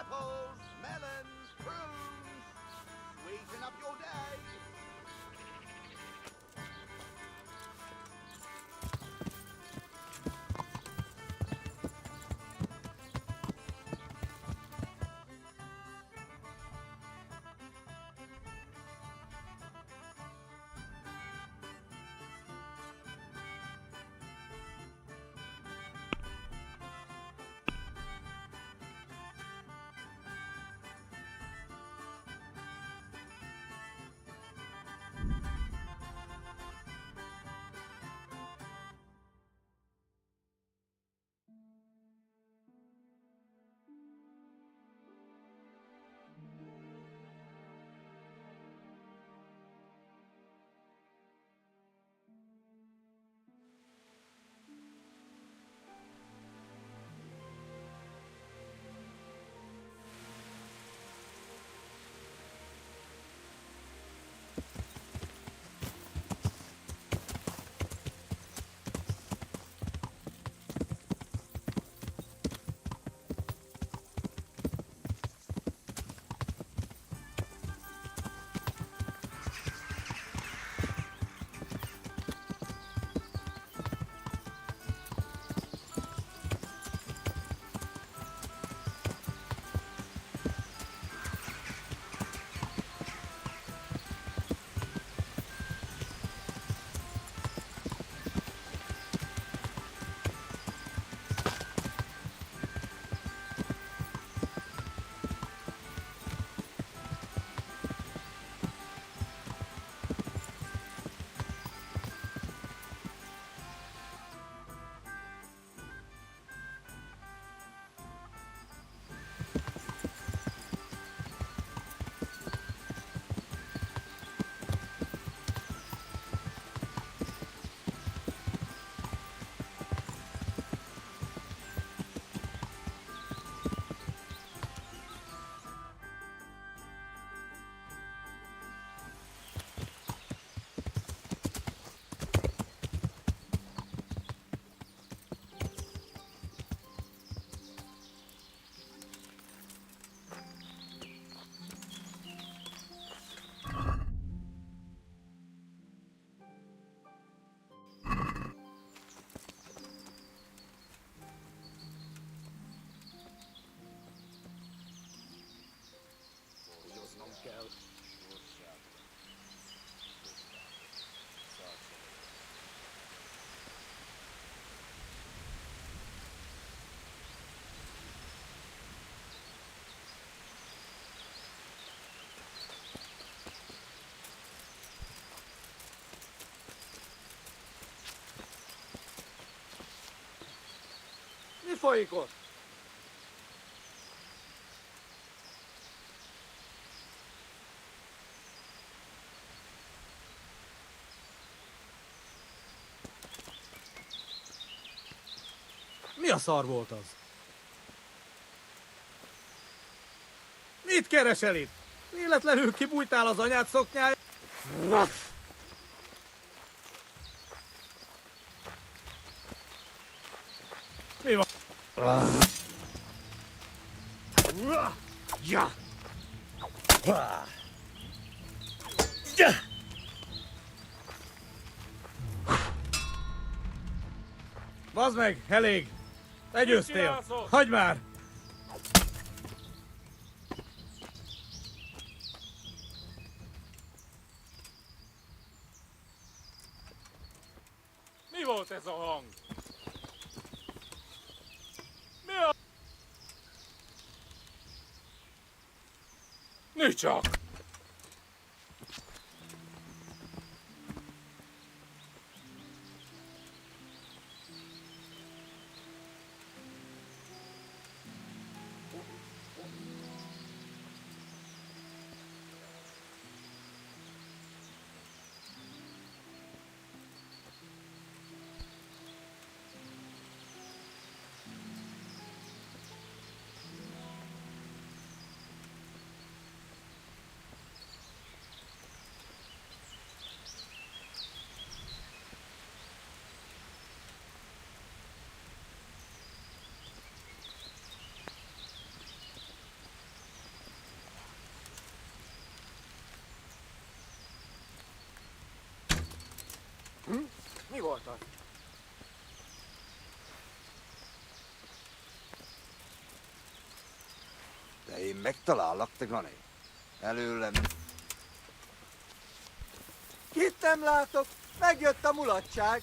apples, melons, prunes. Sweeten up your day. Mi folyik ott? Mi a szar volt az? Mit keresel itt? Véletlenül kibújtál az anyád szoknyája? Mi van? Ja! Bazd meg, elég! Legyőztél! Hagyd már! Mi volt ez a hang? Mi a... Nézd csak! De én megtalállak, te Gani. Előlem. Kit nem látok? Megjött a mulatság.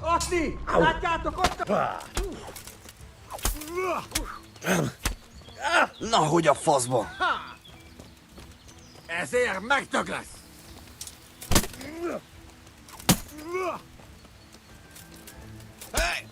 Atni! Látjátok ott? Na, hogy a faszba? Ezért megdög lesz! Hey!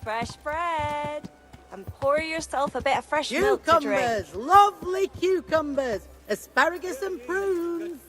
Fresh bread. And pour yourself a bit of fresh milk to drink. Cucumbers, lovely cucumbers, asparagus and prunes.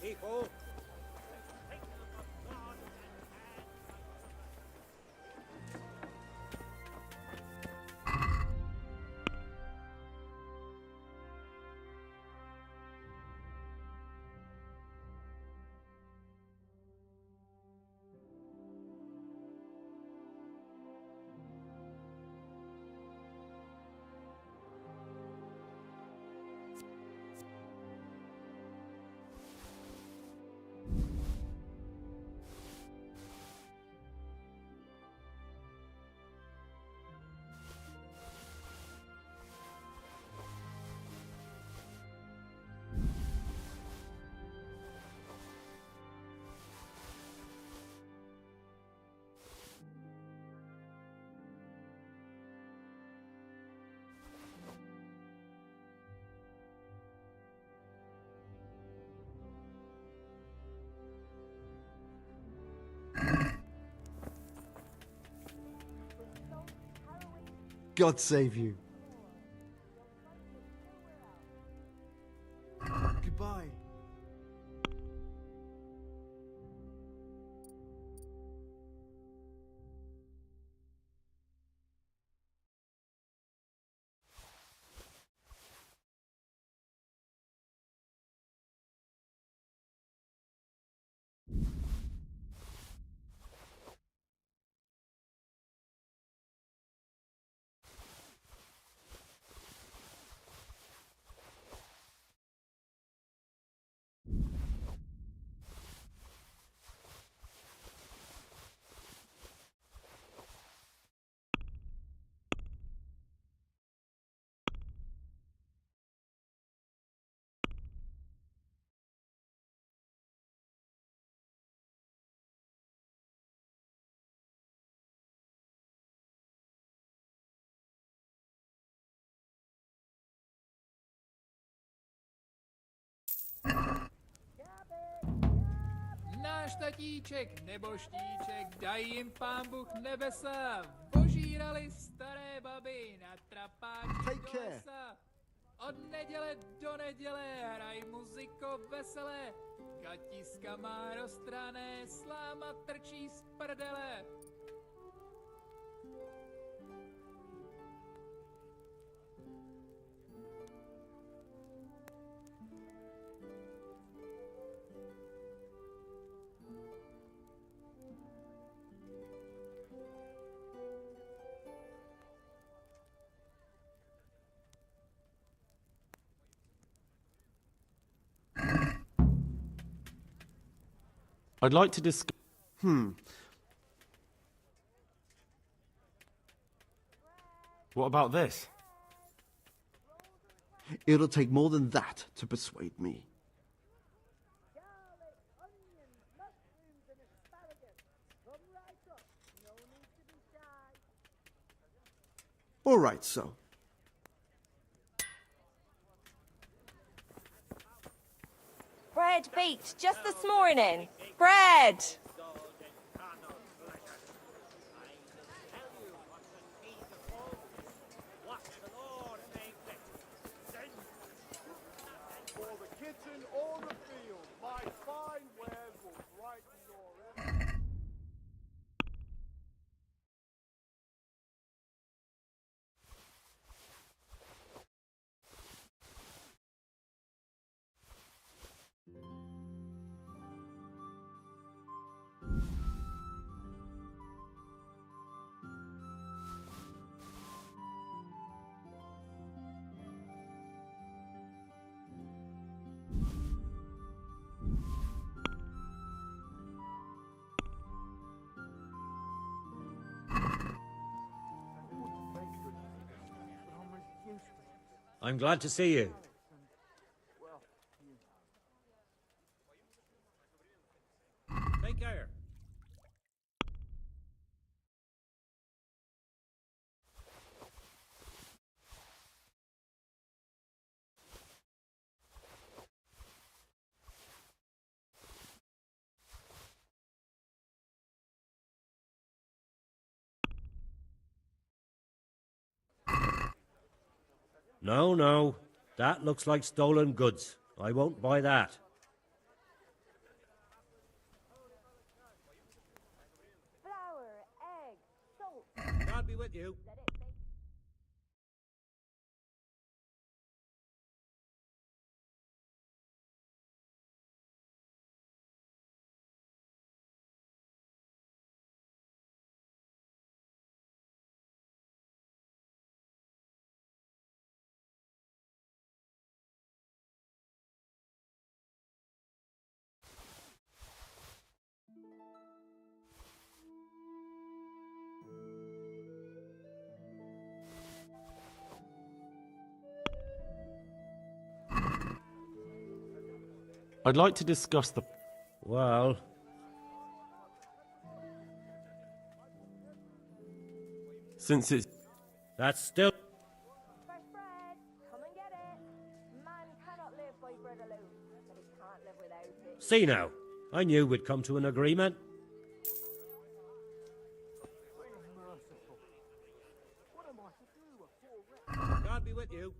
God save you. Goodbye. Náš tatíček nebo štíček, daj jim pán Bůh nebesa, požírali staré baby na trapáči Take do care. lesa. Od neděle do neděle hraj muziko veselé, gatiska má roztrané, sláma trčí z prdele. I'd like to discuss. What about this? It'll take more than that to persuade me. All right, so. Bread baked just this morning. Bread! For the kitchen or the field, my fine wares will brighten your every... I'm glad to see you. Take care. No, no. That looks like stolen goods. I won't buy that. Flour, egg, salt. God be with you. Let it bake. I'd like to discuss the... Well, Since it's... that's still... Fresh bread. Come and get it. Man cannot live by bread alone, but he can't live without it. See now. I knew we'd come to an agreement. God be with you.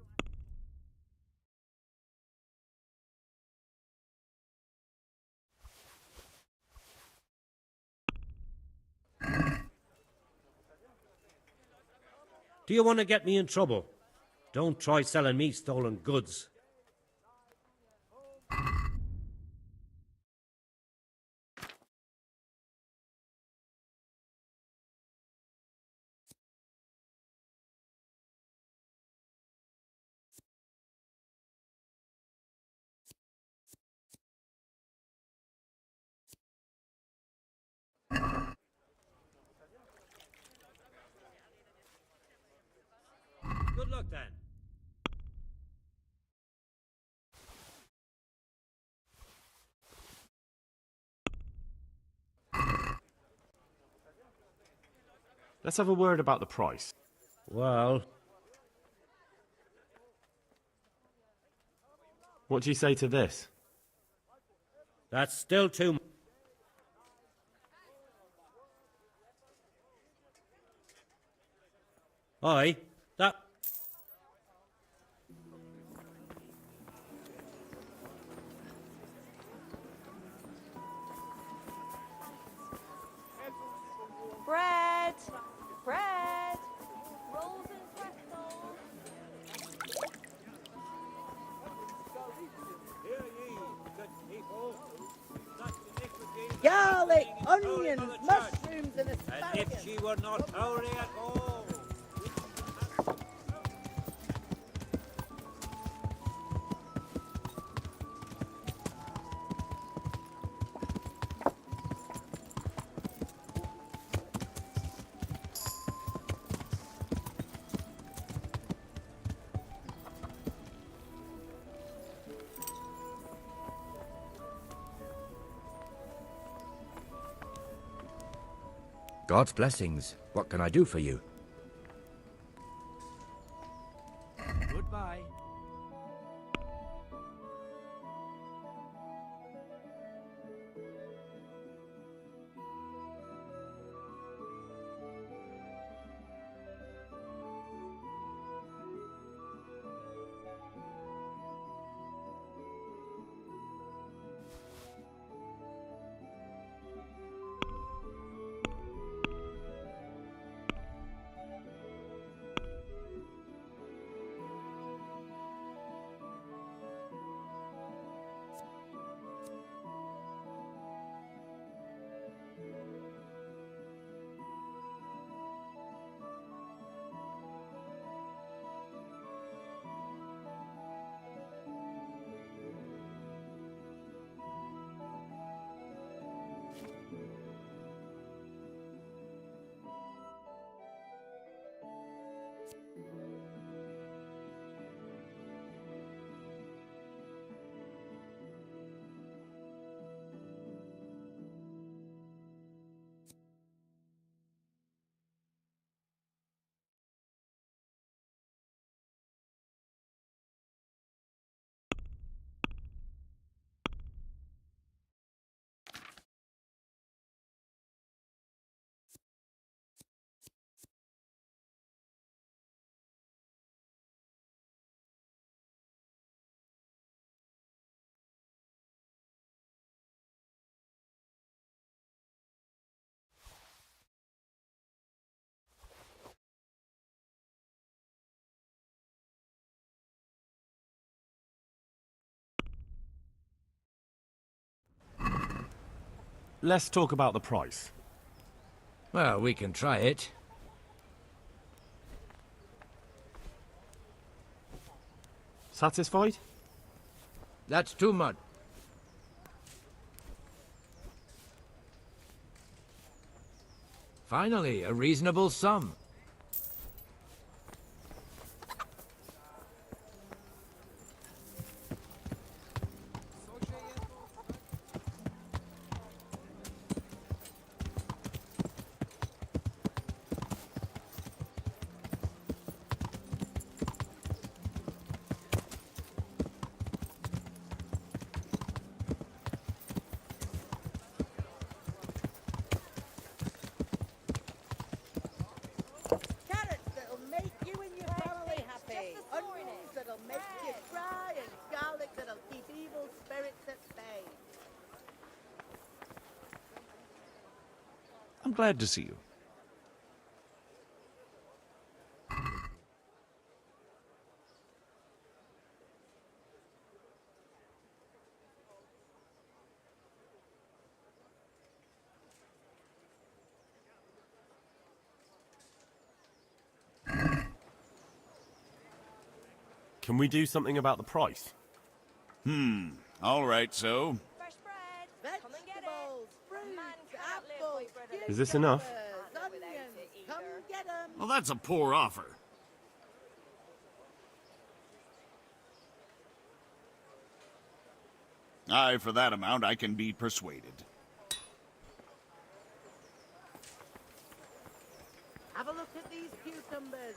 Do you want to get me in trouble? Don't try selling me stolen goods. Good luck then. Let's have a word about the price. Well, What do you say to this? that's still too much. Aye, that... Bread. Bread. Rolls and pretzels. Hear ye, good people. Such iniquity Garlic, is holy onions, for the church, mushrooms, and and if asparagus. she were not holy at all. God's blessings. What can I do for you? Goodbye. let's talk about the price. Well, we can try it. Satisfied? That's too much. Finally, a reasonable sum. Carrots that'll make you and your family happy. Onions that'll make you cry, and garlic that'll keep evil spirits at bay. I'm glad to see you. Can we do something about the price? All right, so. Fresh bread. Come and get it. Vegetables, fruits, Man cannot live apples, by bread alone. Is this enough? cucumbers, onions. Come get 'em. Well, that's a poor offer. Aye, for that amount, I can be persuaded. Have a look at these cucumbers.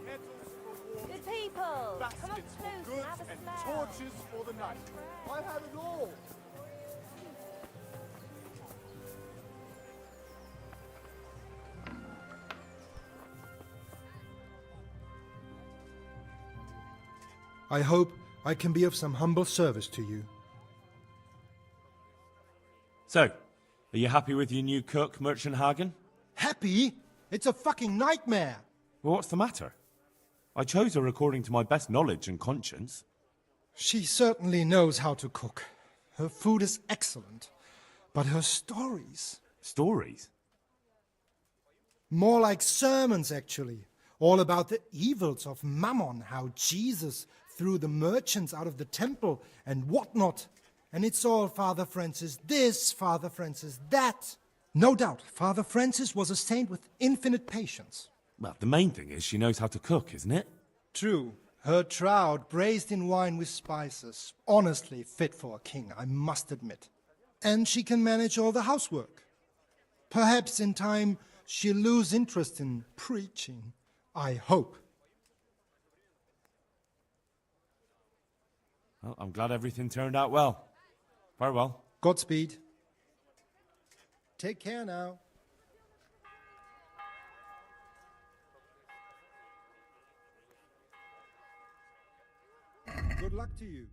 Kettles for water, Good people. Come up baskets close for and goods, have a and smell. torches for the night. I have it all. I hope I can be of some humble service to you. So, are you happy with your new cook, Merchant Hagen? Happy? It's a fucking nightmare! Well, what's the matter? I chose her according to my best knowledge and conscience. She certainly knows how to cook. Her food is excellent. But her stories... Stories? More like sermons, actually. All about the evils of Mammon, how Jesus threw the merchants out of the temple and whatnot. And it's all Father Francis this, Father Francis that. No doubt, Father Francis was a saint with infinite patience. Well, the main thing is she knows how to cook, isn't it? True. Her trout braised in wine with spices. Honestly fit for a king, I must admit. And she can manage all the housework. Perhaps in time she'll lose interest in preaching. I hope. Well, I'm glad everything turned out well. Farewell. Godspeed. Take care now. Good luck to you.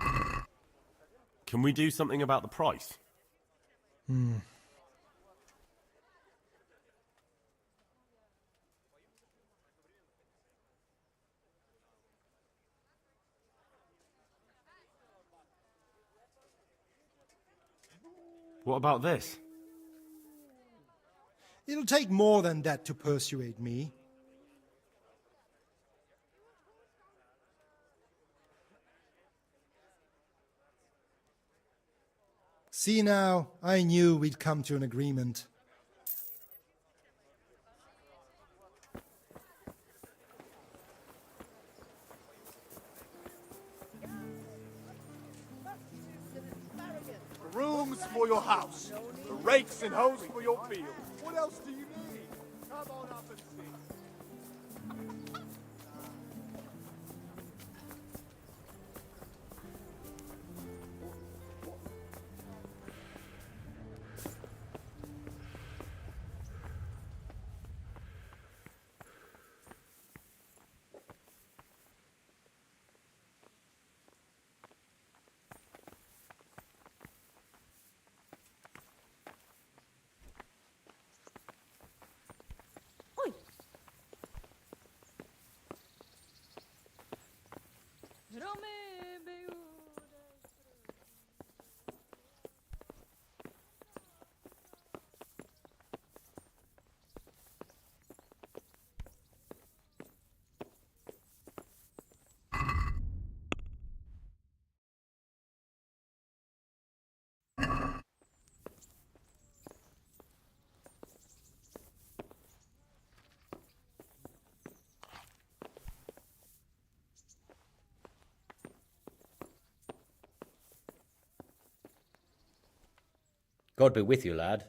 Can we do something about the price? What about this? It'll take more than that to persuade me. See now, I knew we'd come to an agreement. Brooms for your house. The rakes and hoes for your field. What else do you need? Come on up and see. God be with you, lad.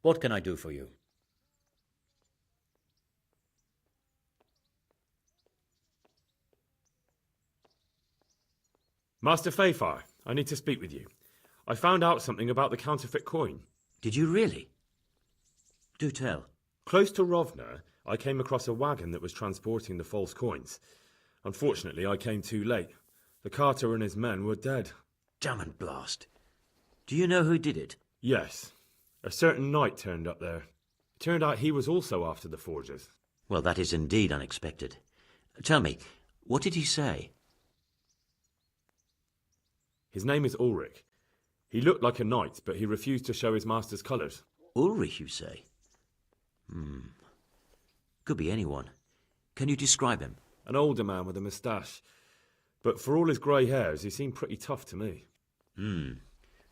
What can I do for you? Master Fayfar, I need to speak with you. I found out something about the counterfeit coin. Did you really? Do tell. Close to Rovna, I came across a wagon that was transporting the false coins. Unfortunately, I came too late. The carter and his men were dead. Damn and blast. Do you know who did it? Yes. A certain knight turned up there. It turned out he was also after the forgers. Well, that is indeed unexpected. Tell me, what did he say? His name is Ulrich. He looked like a knight, but he refused to show his master's colours. Ulrich, you say? Could be anyone. Can you describe him? An older man with a moustache. But for all his grey hairs, he seemed pretty tough to me.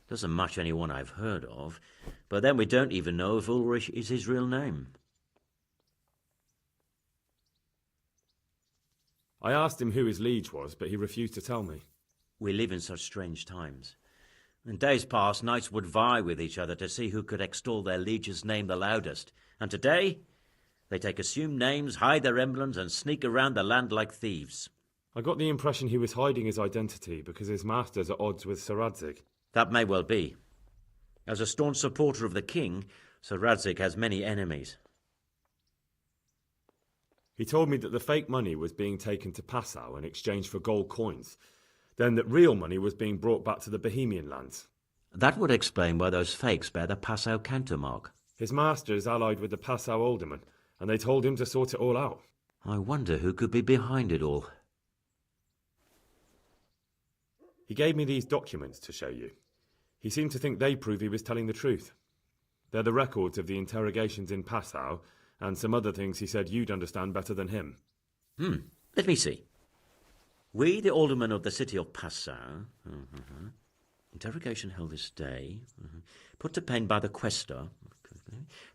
Doesn't match anyone I've heard of. But then we don't even know if Ulrich is his real name. I asked him who his liege was, but he refused to tell me. We live in such strange times. In days past, knights would vie with each other to see who could extol their liege's name the loudest. And today, they take assumed names, hide their emblems, and sneak around the land like thieves. I got the impression he was hiding his identity because his master's at odds with Sir Radzig. That may well be. As a staunch supporter of the king, Sir Radzig has many enemies. He told me that the fake money was being taken to Passau in exchange for gold coins, then that real money was being brought back to the Bohemian lands. That would explain why those fakes bear the Passau countermark. His master is allied with the Passau alderman, and they told him to sort it all out. I wonder who could be behind it all. He gave me these documents to show you. He seemed to think they prove he was telling the truth. They're the records of the interrogations in Passau, and some other things he said you'd understand better than him. Let me see. We, the aldermen of the city of Passau, interrogation held this day, put to pen by the quaestor.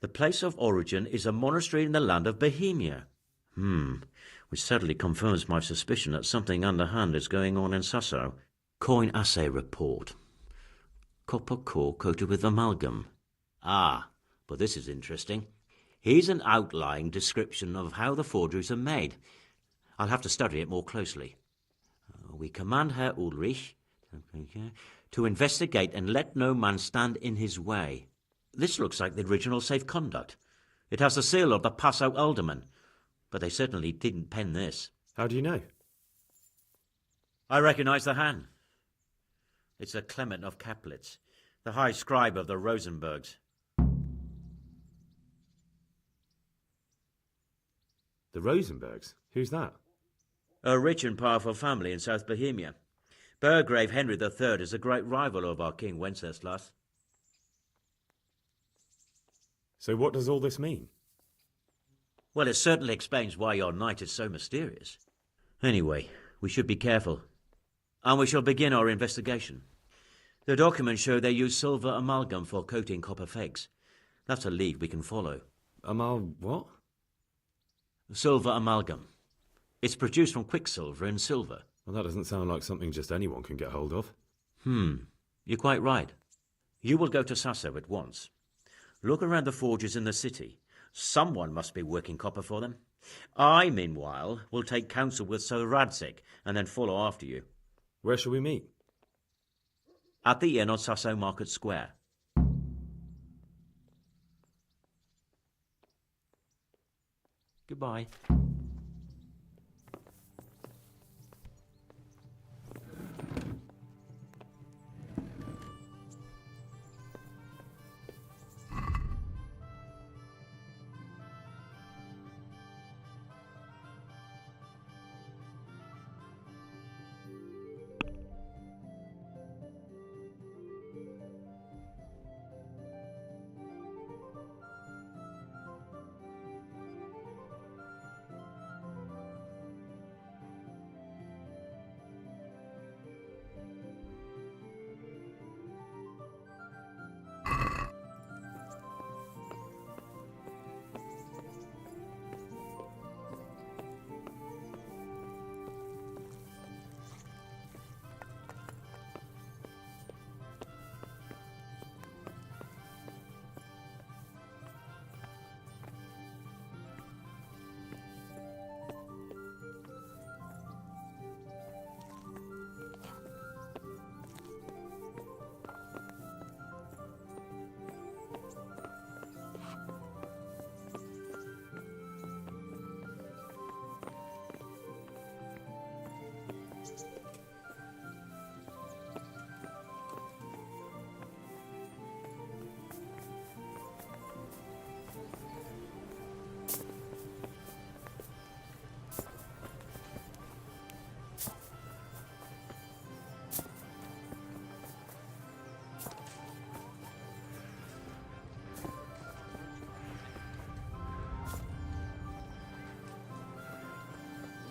The place of origin is a monastery in the land of Bohemia. Which certainly confirms my suspicion that something underhand is going on in Sasso. Coin assay report. Copper core coated with amalgam. But this is interesting. Here's an outline description of how the forgeries are made. I'll have to study it more closely. We command Herr Ulrich to investigate and let no man stand in his way. This looks like the original safe conduct. It has the seal of the Passau alderman, but they certainly didn't pen this. How do you know? I recognise the hand. It's a Clement of Caplitz, the high scribe of the Rosenbergs. The Rosenbergs? Who's that? A rich and powerful family in South Bohemia. Burgrave Henry III is a great rival of our King Wenceslas. So what does all this mean? Well, it certainly explains why your night is so mysterious. Anyway, we should be careful. And we shall begin our investigation. The documents show they use silver amalgam for coating copper fakes. That's a lead we can follow. What? Silver amalgam. It's produced from quicksilver and silver. Well, that doesn't sound like something just anyone can get hold of. You're quite right. You will go to Sasso at once. Look around the forges in the city. Someone must be working copper for them. I, meanwhile, will take counsel with Sir Radzig and then follow after you. Where shall we meet? At the inn on Sasso Market Square. Goodbye.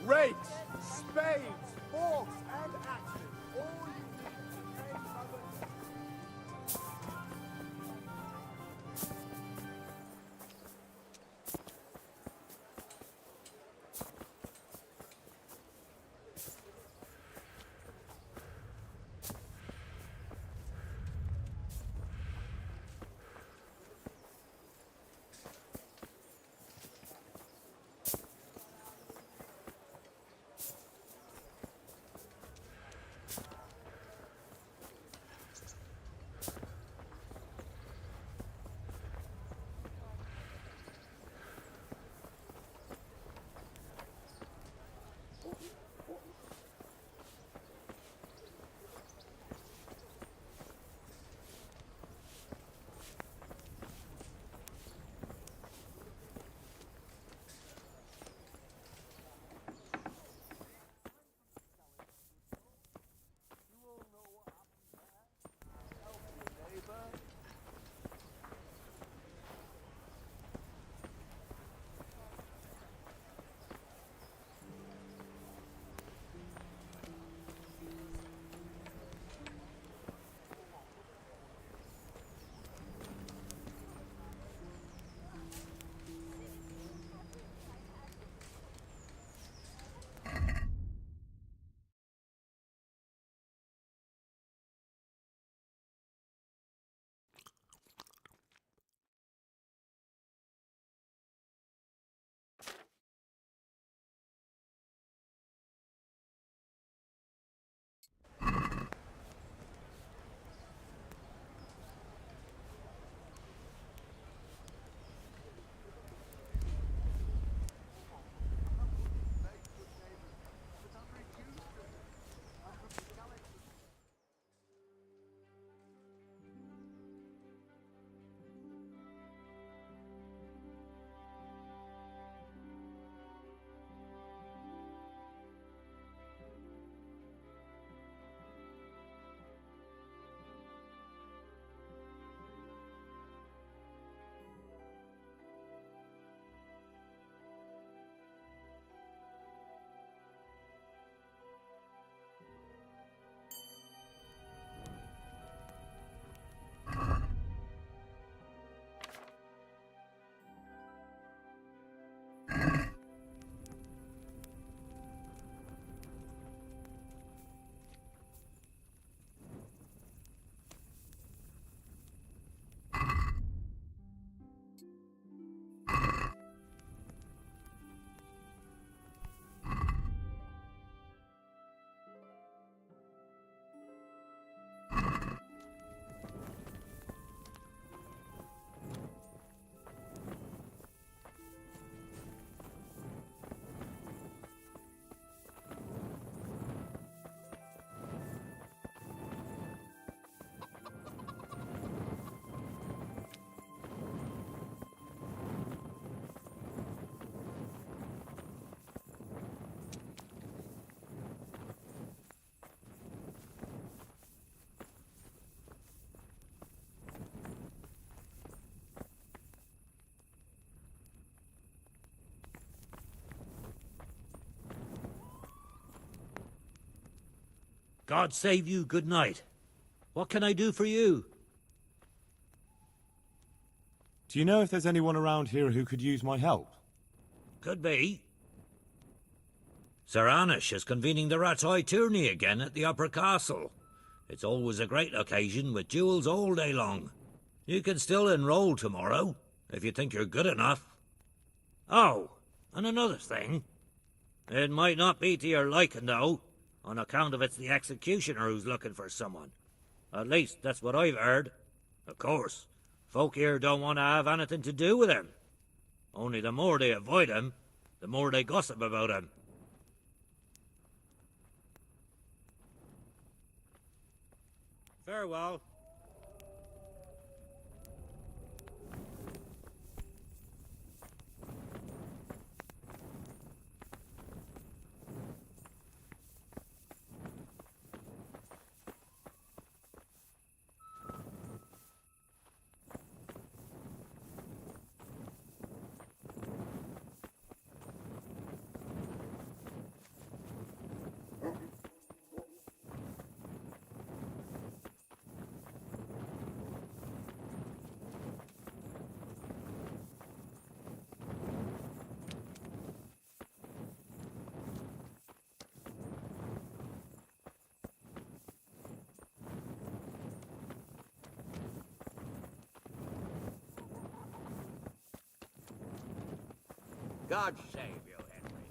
Rakes, spades, forks, and axes. All you need and other... God save you, good night. What can I do for you? Do you know if there's anyone around here who could use my help? Could be. Sir Anish is convening the Rattoi tourney again at the Upper Castle. It's always a great occasion with duels all day long. You can still enroll tomorrow, if you think you're good enough. Oh, and another thing. It might not be to your liking, though, on account of it's the executioner who's looking for someone. At least, that's what I've heard. Of course, folk here don't want to have anything to do with him. Only the more they avoid him, the more they gossip about him. Farewell. God save you, Henry.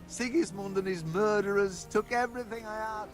Sigismund and his murderers took everything I had.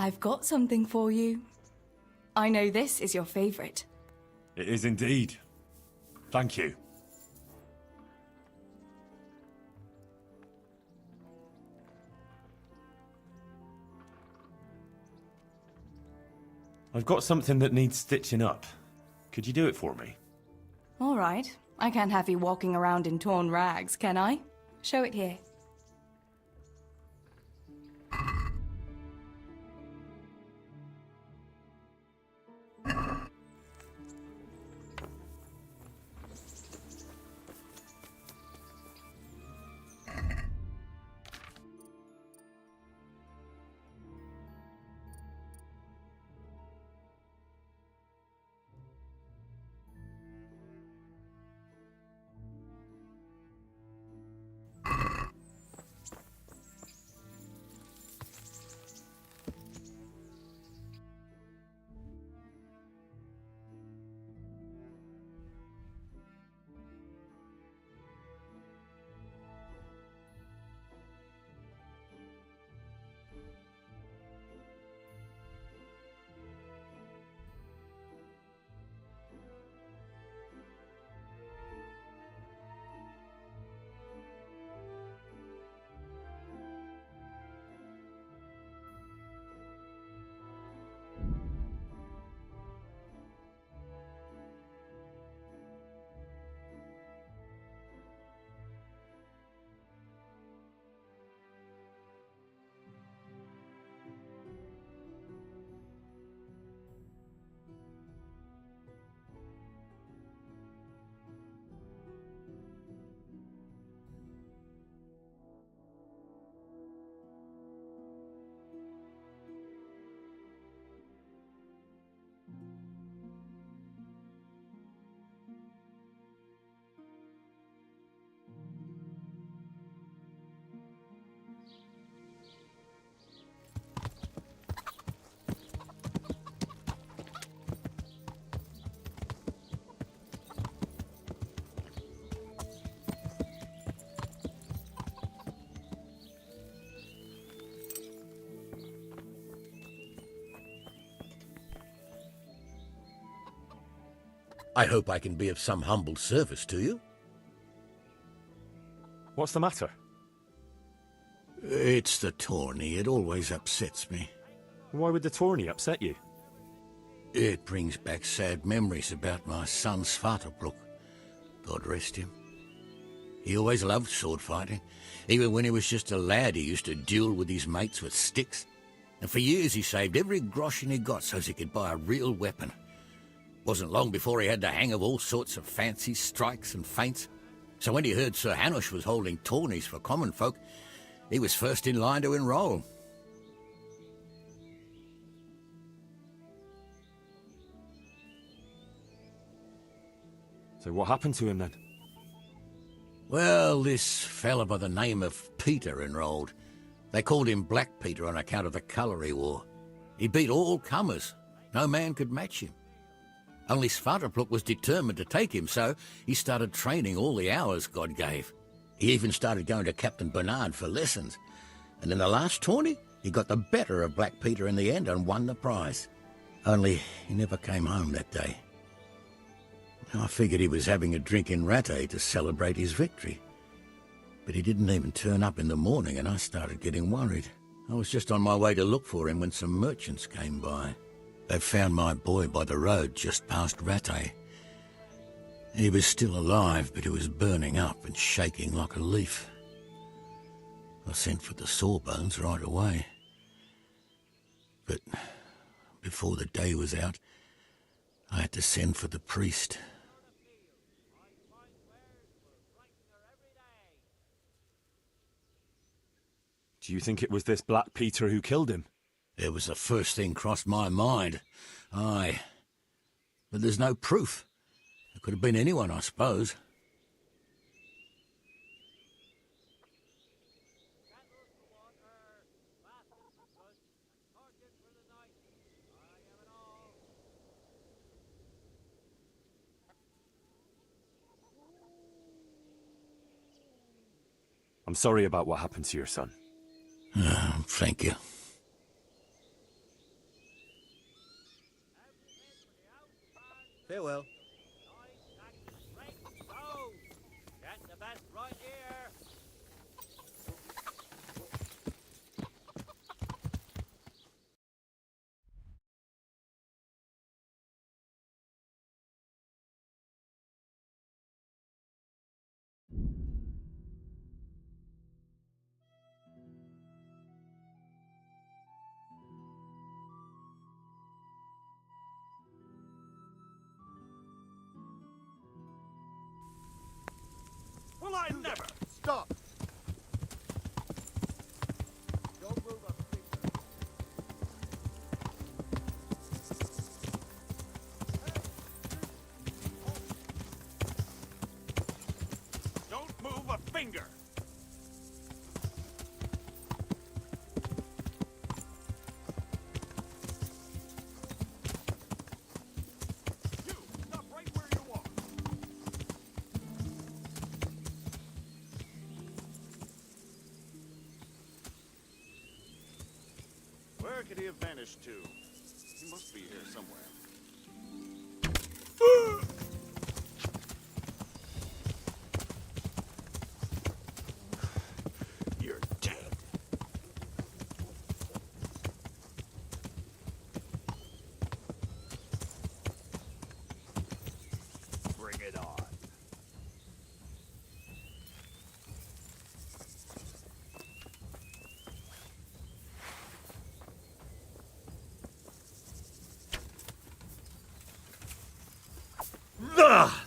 I've got something for you. I know this is your favourite. It is indeed. Thank you. I've got something that needs stitching up. Could you do it for me? All right. I can't have you walking around in torn rags, can I? Show it here. I hope I can be of some humble service to you. What's the matter? It's the tourney. It always upsets me. Why would the tourney upset you? It brings back sad memories about my son Svartalbruk. God rest him. He always loved sword fighting. Even when he was just a lad, he used to duel with his mates with sticks. And for years he saved every groschen he got so as he could buy a real weapon. Wasn't long before he had the hang of all sorts of fancy strikes and feints. So when he heard Sir Hanush was holding tourneys for common folk, he was first in line to enroll. So what happened to him then? Well, this fella by the name of Peter enrolled. They called him Black Peter on account of the colour he wore. He beat all comers. No man could match him. Only Svartalfluk was determined to take him, so he started training all the hours God gave. He even started going to Captain Bernard for lessons. And in the last tourney, he got the better of Black Peter in the end and won the prize. Only he never came home that day. I figured he was having a drink in Rattay to celebrate his victory. But he didn't even turn up in the morning, and I started getting worried. I was just on my way to look for him when some merchants came by. They found my boy by the road just past Rattay. He was still alive, but he was burning up and shaking like a leaf. I sent for the sawbones right away. But before the day was out, I had to send for the priest. Do you think it was this Black Peter who killed him? It was the first thing crossed my mind. Aye. But there's no proof. It could have been anyone, I suppose. I'm sorry about what happened to your son. Thank you. Farewell. Well, I never! Stop! Don't move a finger. Don't move a finger! You, stop right where you are! Where could he have vanished to? He must be here somewhere. You're dead. Bring it on. Ah!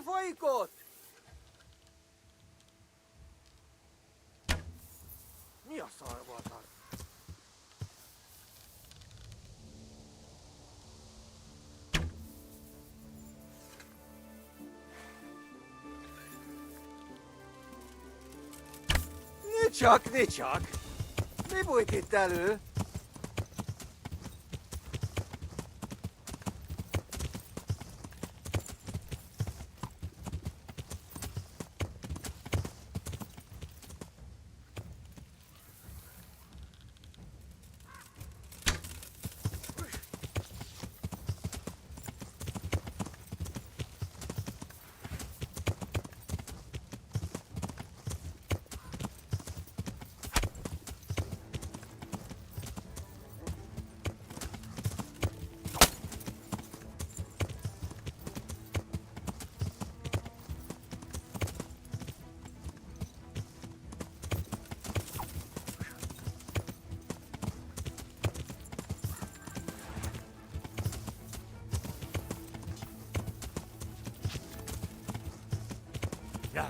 folyik ott? Mi a szar volt az? Ni csak! Mi bújt itt elő? Ja.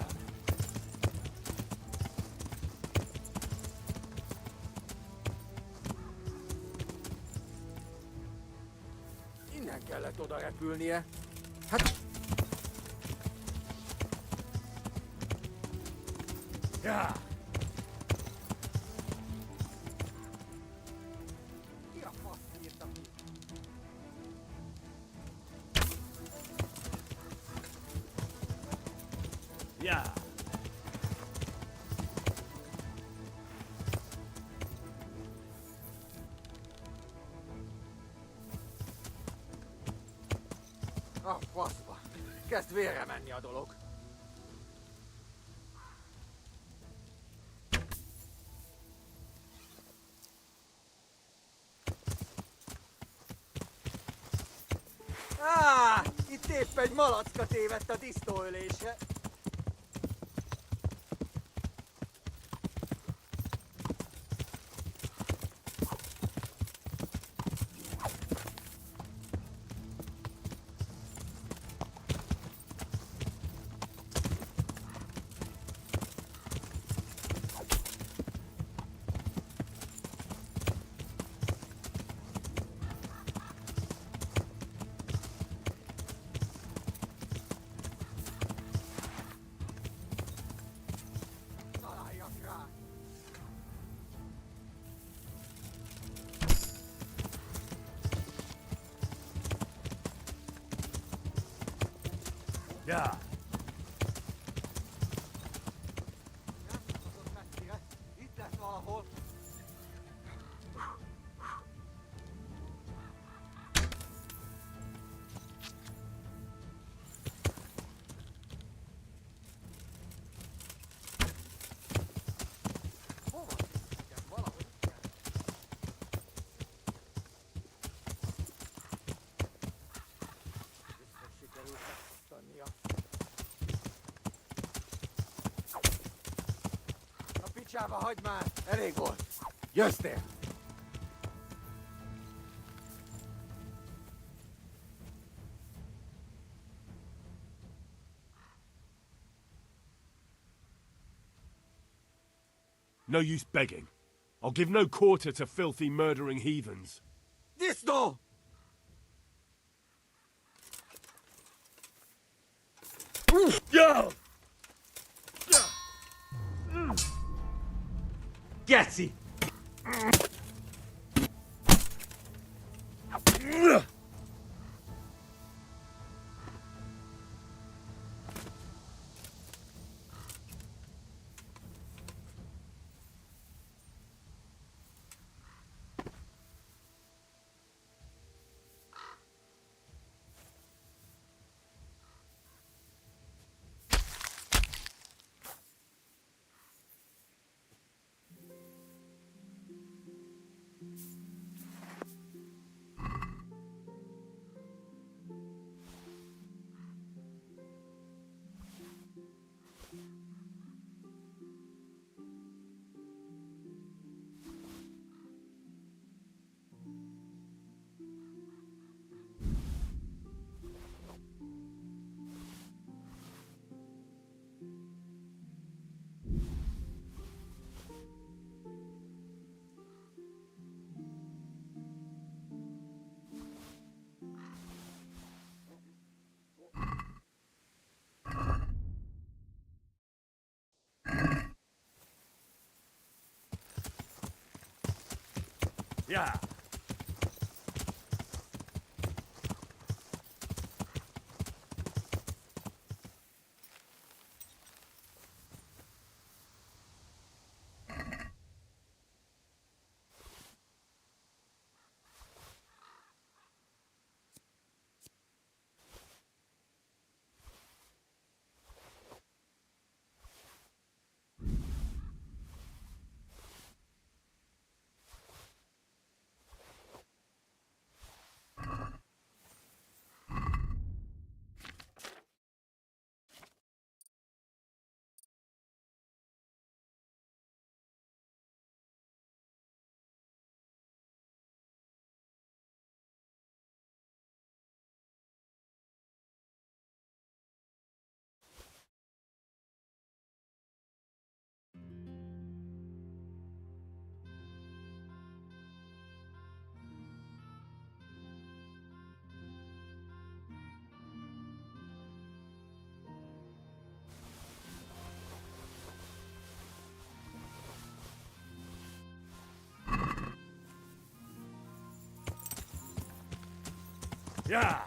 Innen kellett oda repülnie. Hát... Ja. Mi a fasz írta ki? Ja. A faszba. Kezd vérre menni a dolog. Itt épp egy malacka tévedt a disznóölésre. Ja. Itt lesz valahol. Hova? Igen, valahogy kell. Biztos sikerült megfosztania. A picsába hagyd már! Elég volt! Jöttél! No use begging. I'll give no quarter to filthy, murdering heathens. Disznó! Ja! Geci! Yeah. Yeah.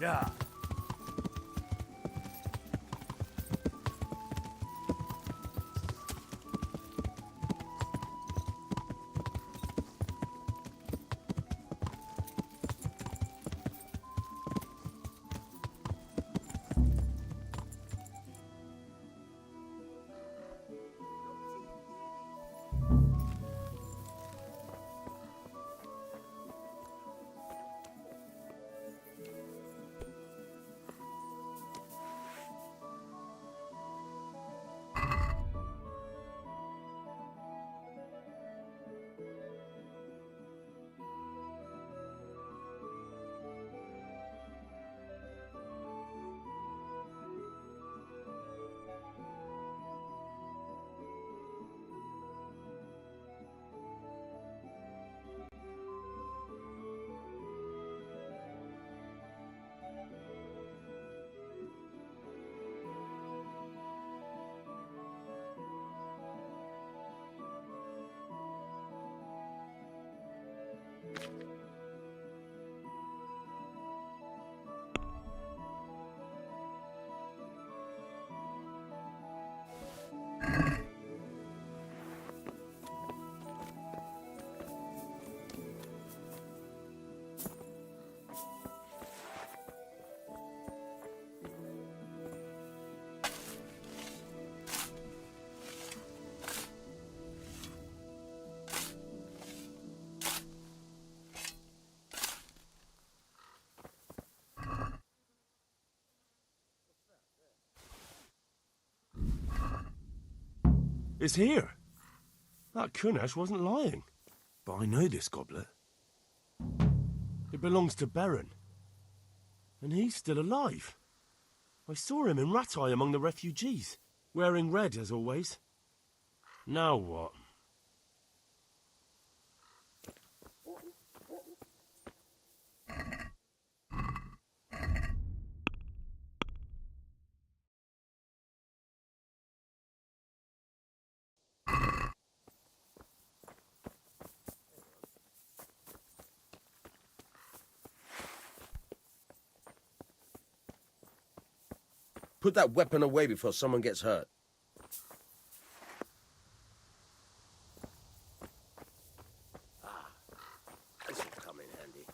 Yeah. It's here. That Kunash wasn't lying. But I know this goblet. It belongs to Baron. And he's still alive. I saw him in Ratai among the refugees, wearing red as always. Now what? Put that weapon away before someone gets hurt. This will come in handy.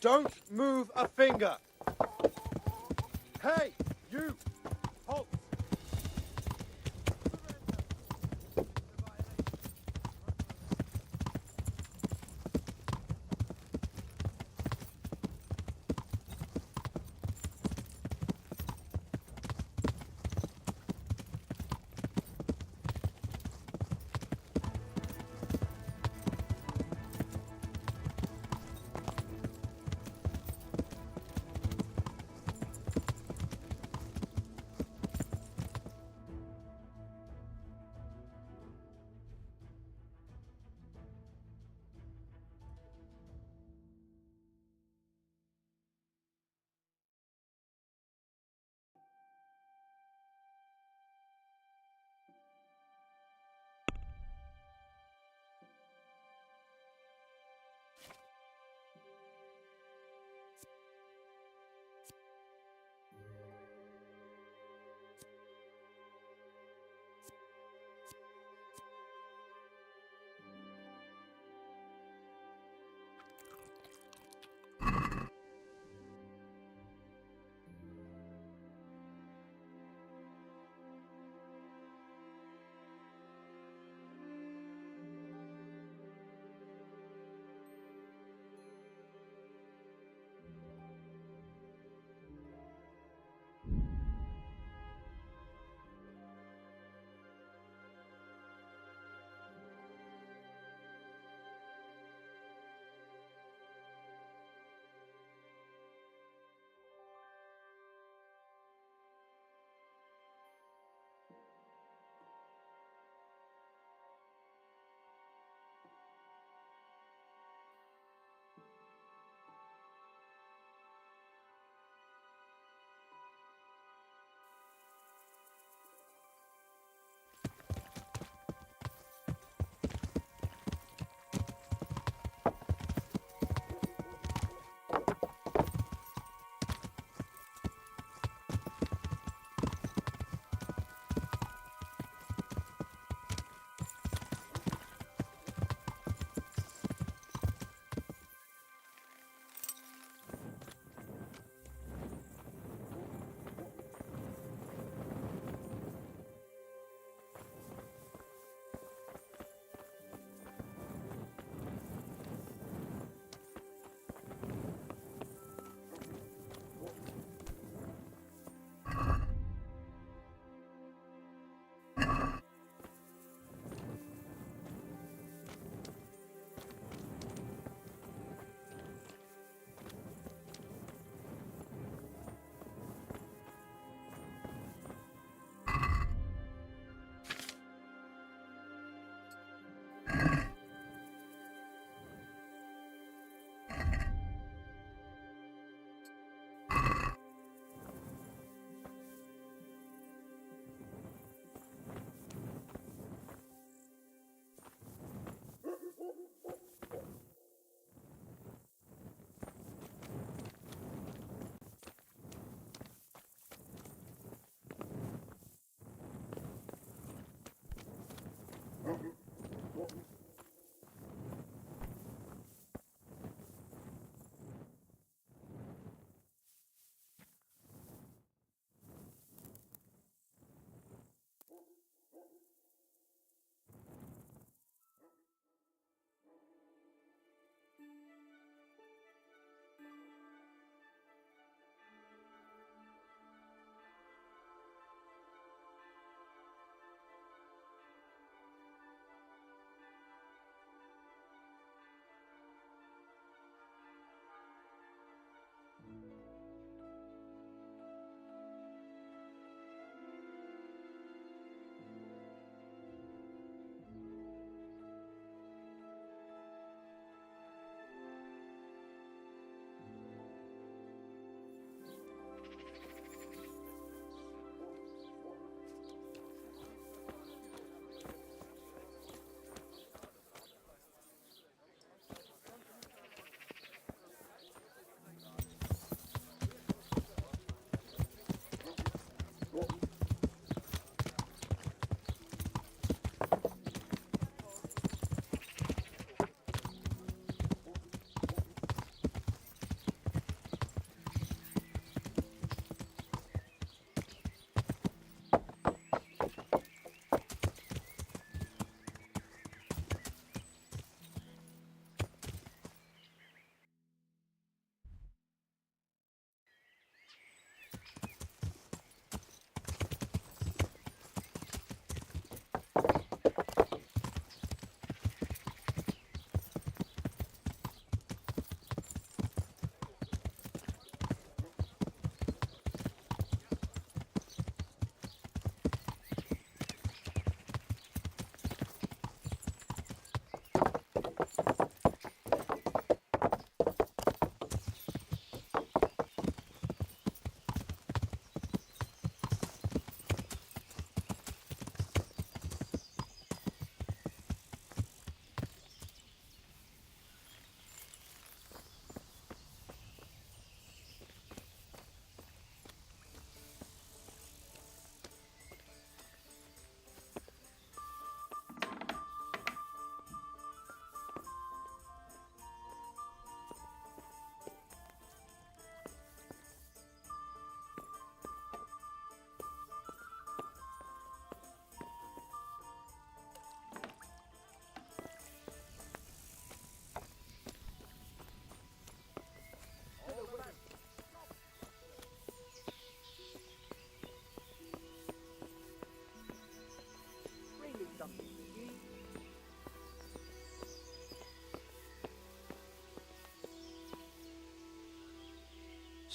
Don't move a finger. Hey, you! Halt!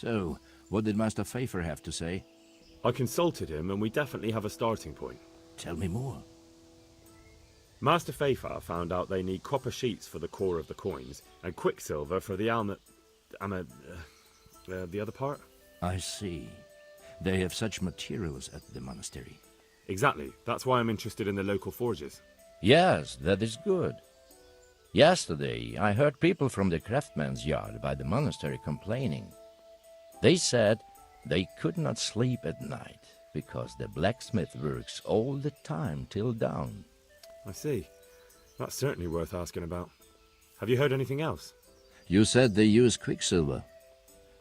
So, what did Master Pfeiffer have to say? I consulted him, and we definitely have a starting point. Tell me more. Master Pfeiffer found out they need copper sheets for the core of the coins, and quicksilver for the the other part? I see. They have such materials at the monastery. Exactly. That's why I'm interested in the local forges. Yes, that is good. Yesterday, I heard people from the craftsman's yard by the monastery complaining. They said they could not sleep at night because the blacksmith works all the time till dawn. I see. That's certainly worth asking about. Have you heard anything else? You said they use quicksilver.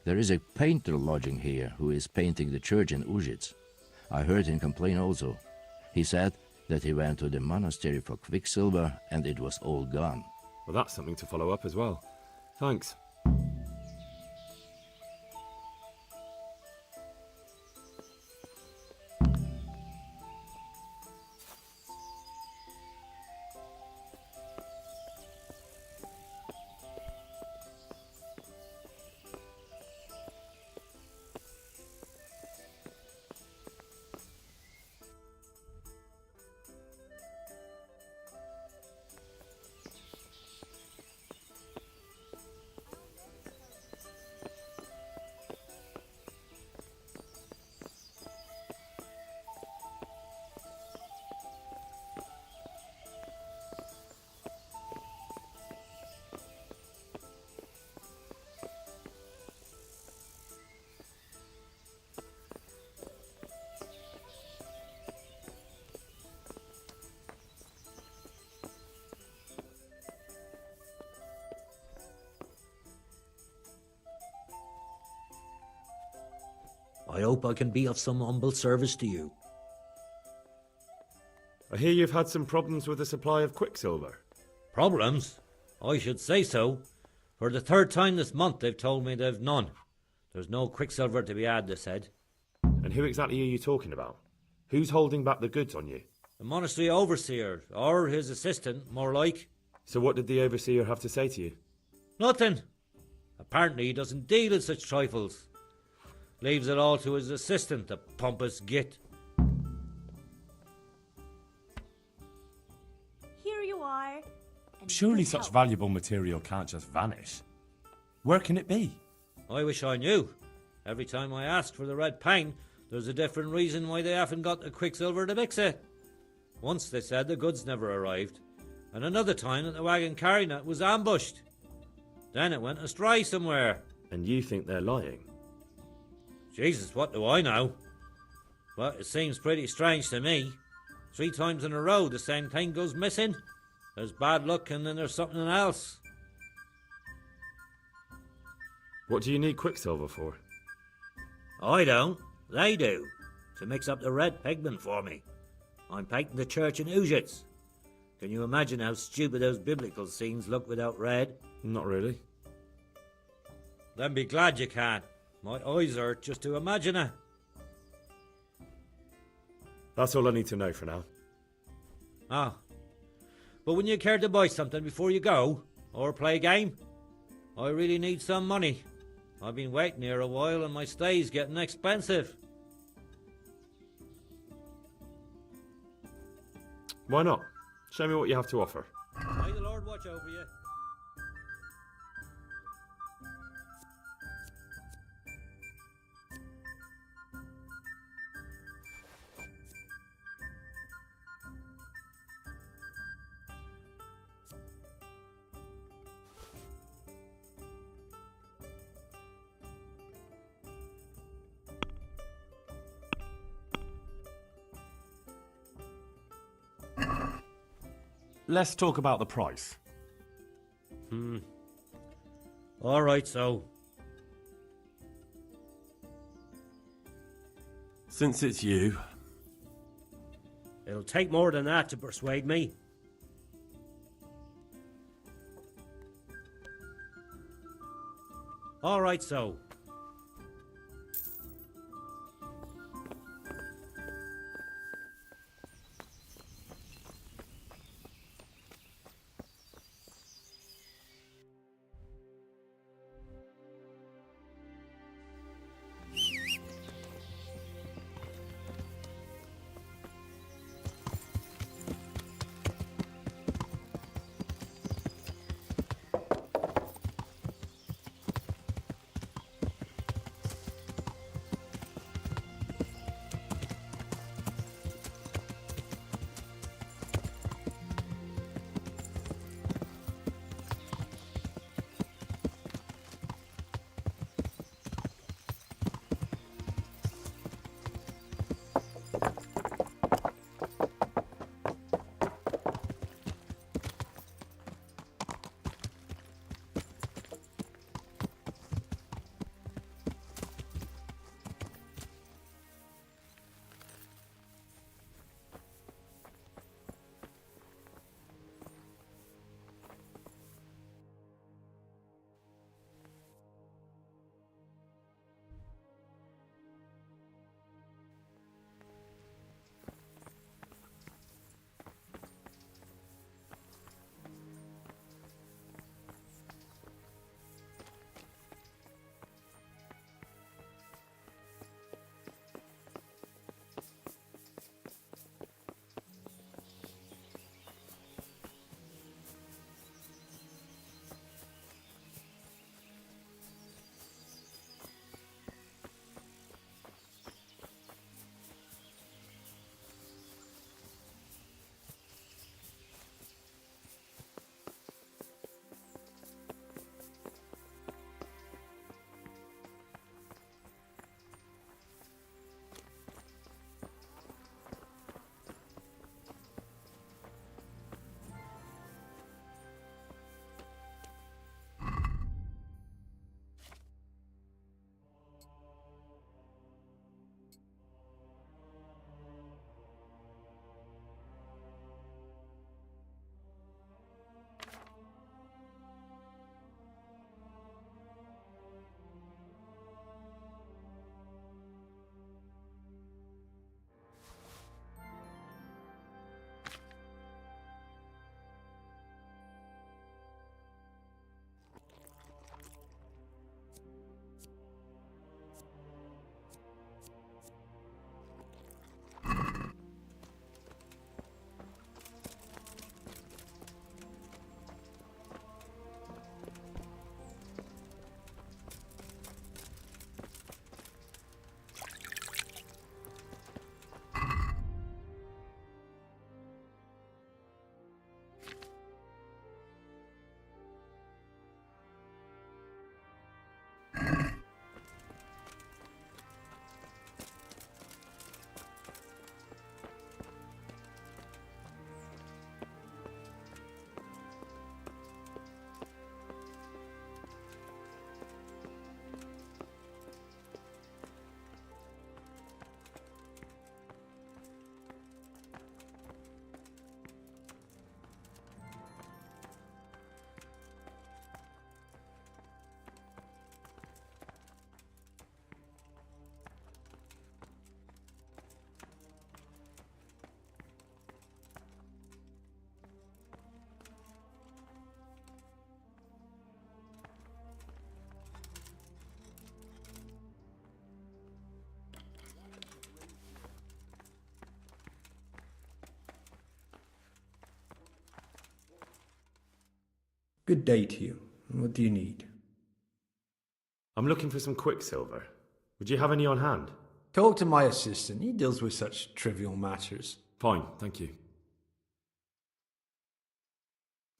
There is a painter lodging here who is painting the church in Ujits. I heard him complain also. He said that he went to the monastery for quicksilver and it was all gone. Well, that's something to follow up as well. Thanks. I hope I can be of some humble service to you. I hear you've had some problems with the supply of quicksilver. Problems? I should say so. For the third time this month they've told me they've none. There's no quicksilver to be had, they said. And who exactly are you talking about? Who's holding back the goods on you? The monastery overseer, or his assistant, more like. So what did the overseer have to say to you? Nothing. Apparently he doesn't deal in such trifles. Leaves it all to his assistant, the pompous git. Here you are. Surely such valuable material can't just vanish. Where can it be? I wish I knew. Every time I ask for the red paint, there's a different reason why they haven't got the quicksilver to mix it. Once they said the goods never arrived, and another time that the wagon carrying it was ambushed. Then it went astray somewhere. And you think they're lying? Jesus, what do I know? But it seems pretty strange to me. 3 times in a row the same thing goes missing. There's bad luck and then there's something else. What do you need quicksilver for? I don't. They do. To mix up the red pigment for me. I'm painting the church in Ujits. Can you imagine how stupid those biblical scenes look without red? Not really. Then be glad you can. My eyes hurt just to imagine it. That's all I need to know for now. Ah. But wouldn't you care to buy something before you go? Or play a game? I really need some money. I've been waiting here a while and my stay's getting expensive. Why not? Show me what you have to offer. May the Lord watch over you. Let's talk about the price. All right, so. Since it's you. It'll take more than that to persuade me. All right, so. Good day to you. What do you need? I'm looking for some quicksilver. Would you have any on hand? Talk to my assistant. He deals with such trivial matters. Fine, thank you.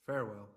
Farewell.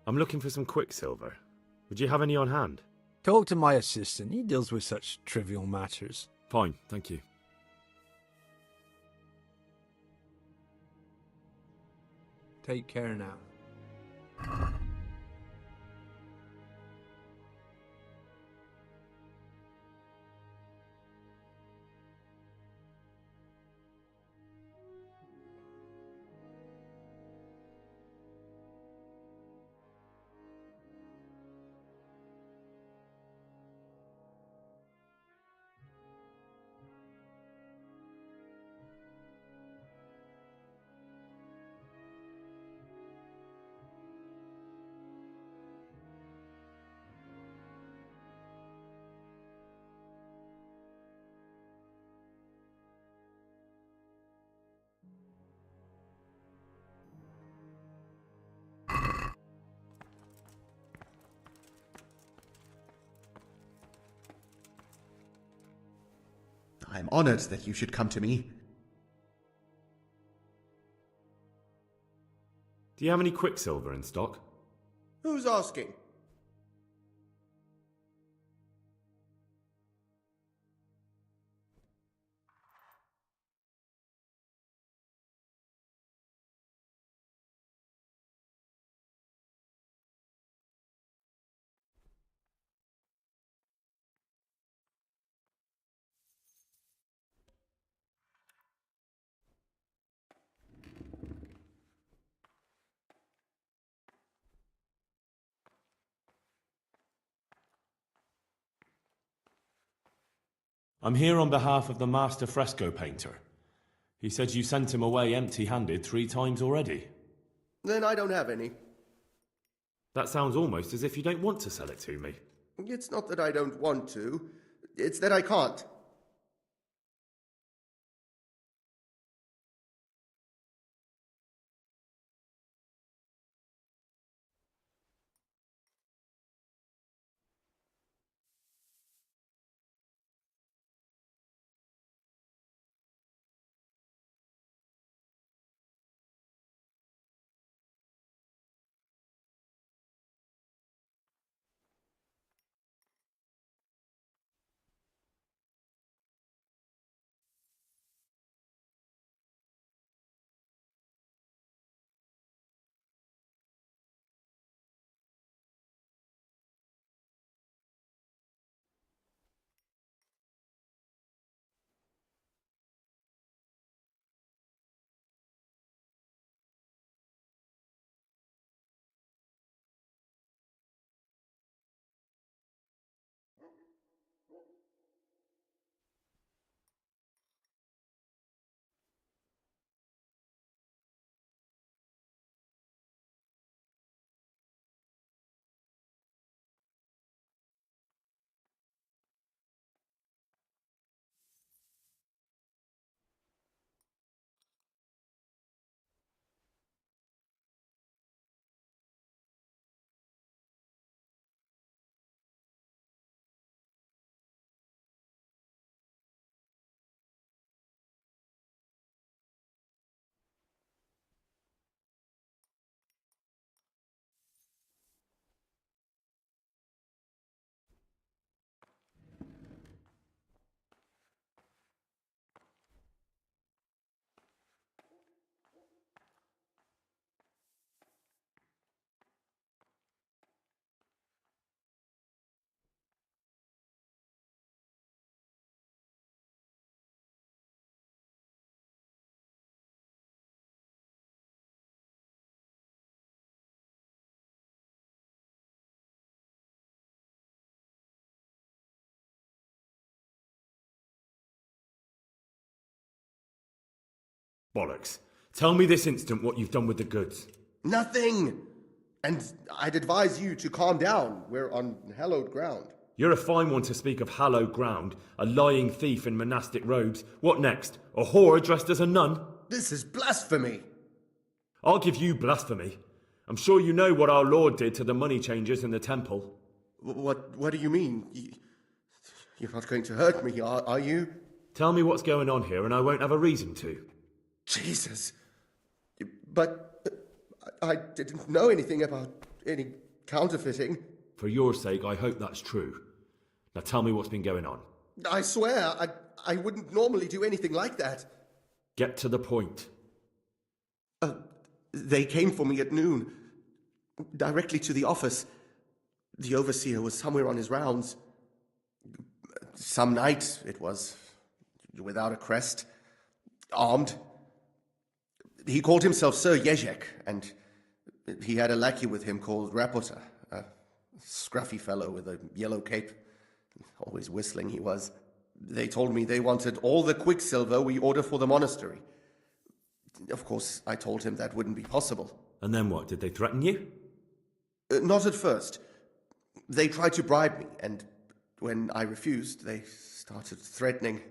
I'm looking for some quicksilver. Would you have any on hand? Talk to my assistant. He deals with such trivial matters. Fine, thank you. Take care now. I'm honored that you should come to me. Do you have any quicksilver in stock? Who's asking? I'm here on behalf of the master fresco painter. He said you sent him away empty-handed 3 times already. Then I don't have any. That sounds almost as if you don't want to sell it to me. It's not that I don't want to. It's that I can't. Bollocks. Tell me this instant what you've done with the goods. Nothing! And I'd advise you to calm down. We're on hallowed ground. You're a fine one to speak of hallowed ground, a lying thief in monastic robes. What next? A whore dressed as a nun? This is blasphemy! I'll give you blasphemy. I'm sure you know what our Lord did to the money changers in the temple. What do you mean? You're not going to hurt me, are you? Tell me what's going on here and I won't have a reason to. Jesus. But I didn't know anything about any counterfeiting. For your sake, I hope that's true. Now tell me what's been going on. I swear, I wouldn't normally do anything like that. Get to the point. They came for me at noon, directly to the office. The overseer was somewhere on his rounds. Some night, it was, without a crest, armed. He called himself Sir Jezek, and he had a lackey with him called Rapota, a scruffy fellow with a yellow cape. Always whistling he was. They told me they wanted all the quicksilver we order for the monastery. Of course, I told him that wouldn't be possible. And then what? Did they threaten you? Not at first. They tried to bribe me, and when I refused, they started threatening.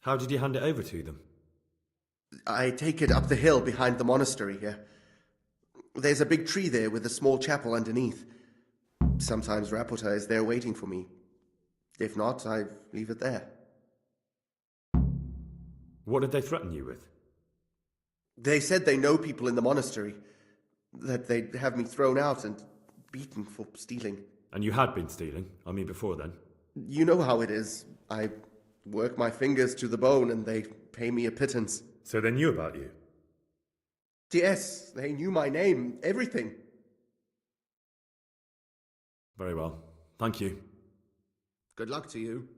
How did you hand it over to them? I take it up the hill behind the monastery here. There's a big tree there with a small chapel underneath. Sometimes Rapota is there waiting for me. If not, I leave it there. What did they threaten you with? They said they know people in the monastery, that they'd have me thrown out and beaten for stealing. And you had been stealing? I mean, before then? You know how it is. I work my fingers to the bone and they pay me a pittance. So they knew about you? Yes, they knew my name, everything. Very well. Thank you. Good luck to you.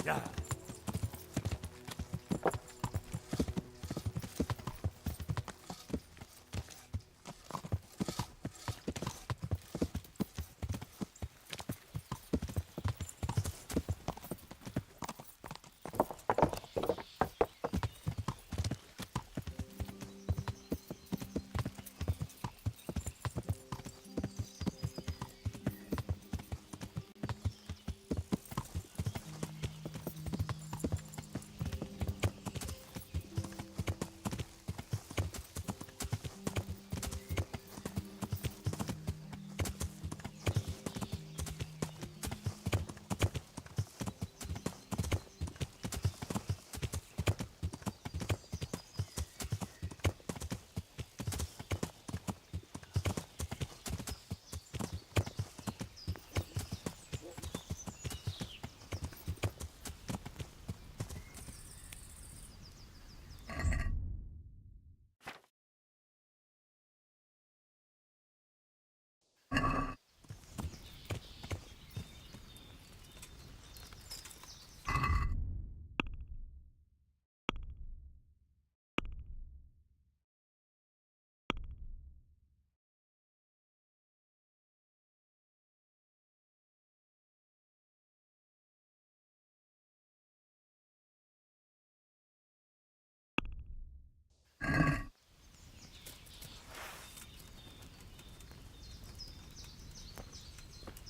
Yeah.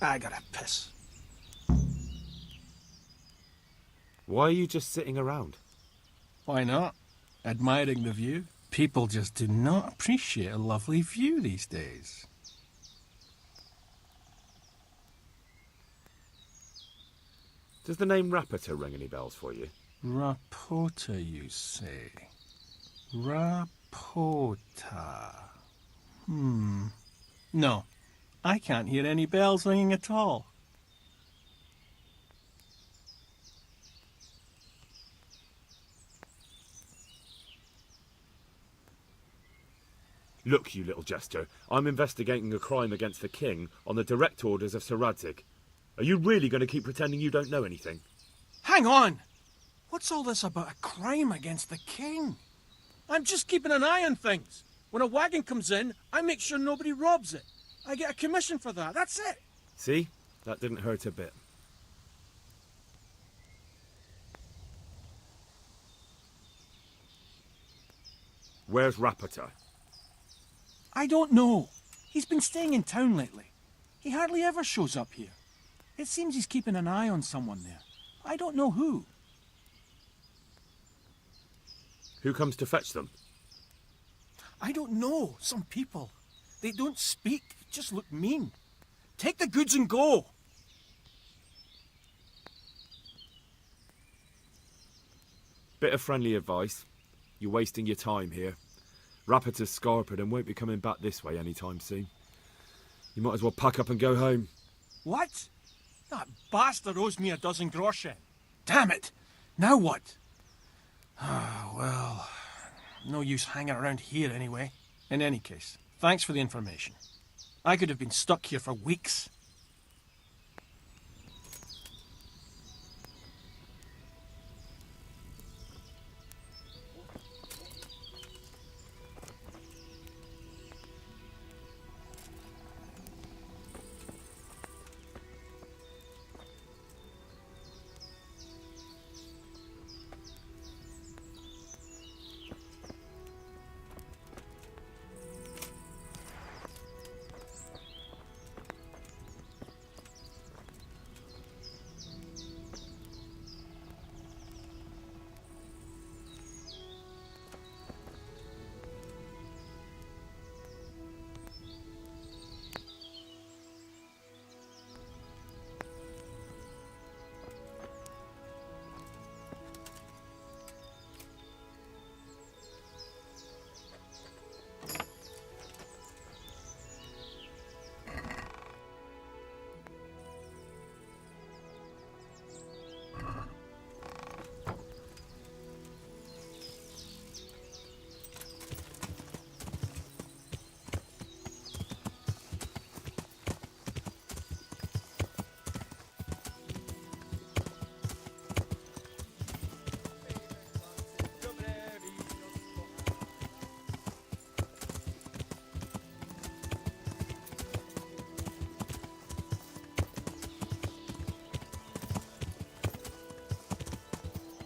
I gotta piss. Why are you just sitting around? Why not? Admiring the view. People just do not appreciate a lovely view these days. Does the name Rapota ring any bells for you? Rapota, you say? Rapota. No, I can't hear any bells ringing at all. Look, you little jester, I'm investigating a crime against the king on the direct orders of Sir Radzig. Are you really going to keep pretending you don't know anything? Hang on! What's all this about a crime against the king? I'm just keeping an eye on things. When a wagon comes in, I make sure nobody robs it. I get a commission for that, that's it. See? That didn't hurt a bit. Where's Rapiter? I don't know. He's been staying in town lately. He hardly ever shows up here. It seems he's keeping an eye on someone there. I don't know who. Who comes to fetch them? I don't know. Some people. They don't speak, just look mean. Take the goods and go! Bit of friendly advice. You're wasting your time here. Rapiter's scarpered and won't be coming back this way anytime soon. You might as well pack up and go home. What? That bastard owes me 12 groschen. Damn it! Now what? Well, no use hanging around here anyway. In any case, thanks for the information. I could have been stuck here for weeks.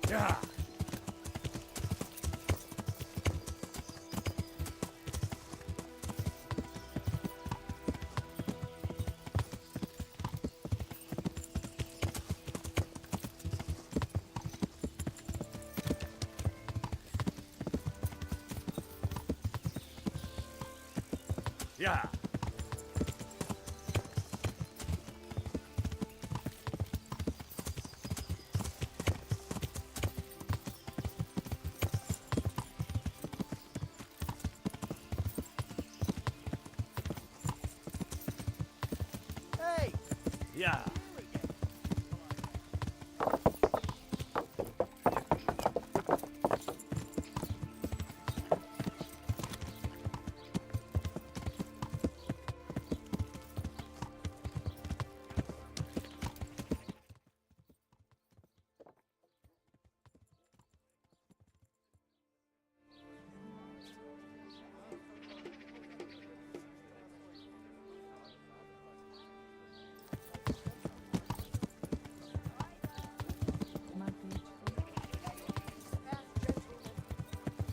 Yeah. Yeah. Hey! Yeah.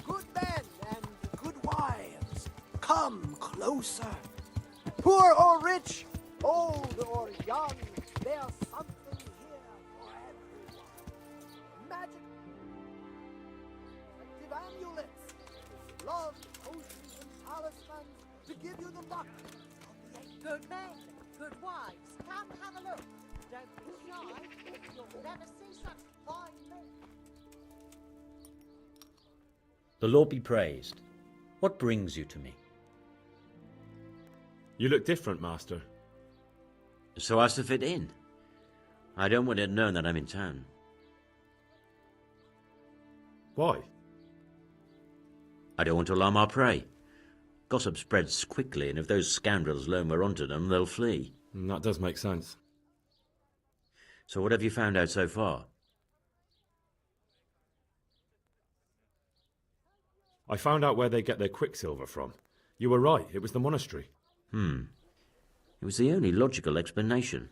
Good men and good wives, come closer. Poor or rich, old or young, there's something here for everyone. Magic, effective amulets, love potions and talismans to give you the luck. Good men, good wives, come have a look. Don't be shy, you'll never see such fine men. The Lord be praised. What brings you to me? You look different, Master. So as to fit in. I don't want it known that I'm in town. Why? I don't want to alarm our prey. Gossip spreads quickly, and if those scoundrels learn we're onto them, they'll flee. That does make sense. So what have you found out so far? I found out where they get their quicksilver from. You were right, it was the monastery. It was the only logical explanation.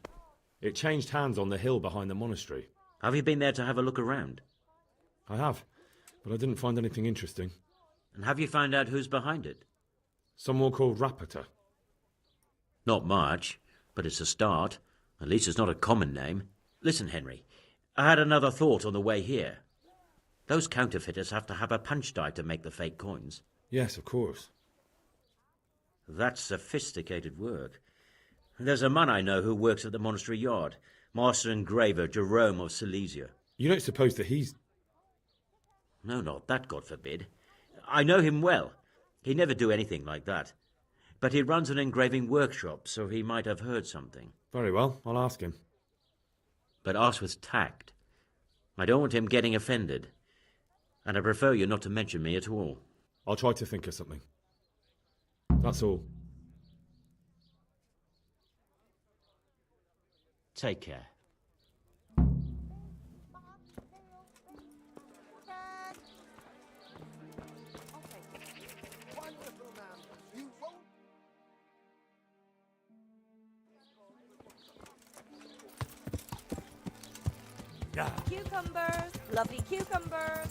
It changed hands on the hill behind the monastery. Have you been there to have a look around? I have, but I didn't find anything interesting. And have you found out who's behind it? Someone called Rapita. Not much, but it's a start. At least it's not a common name. Listen, Henry, I had another thought on the way here. Those counterfeiters have to have a punch die to make the fake coins. Yes, of course. That's sophisticated work. There's a man I know who works at the monastery yard, Master Engraver Jerome of Silesia. You don't suppose that he's... No, not that, God forbid. I know him well. He'd never do anything like that. But he runs an engraving workshop, so he might have heard something. Very well, I'll ask him. But ask with tact. I don't want him getting offended. And I prefer you not to mention me at all. I'll try to think of something. That's all. Take care. Cucumbers, lovely cucumbers.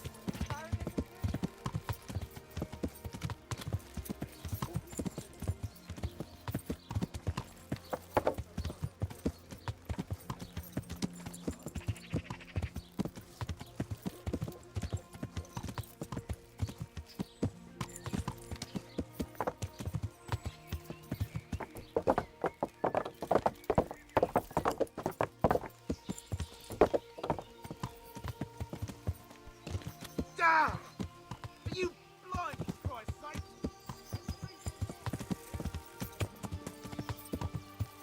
Down! Are you blind, for Christ's sake?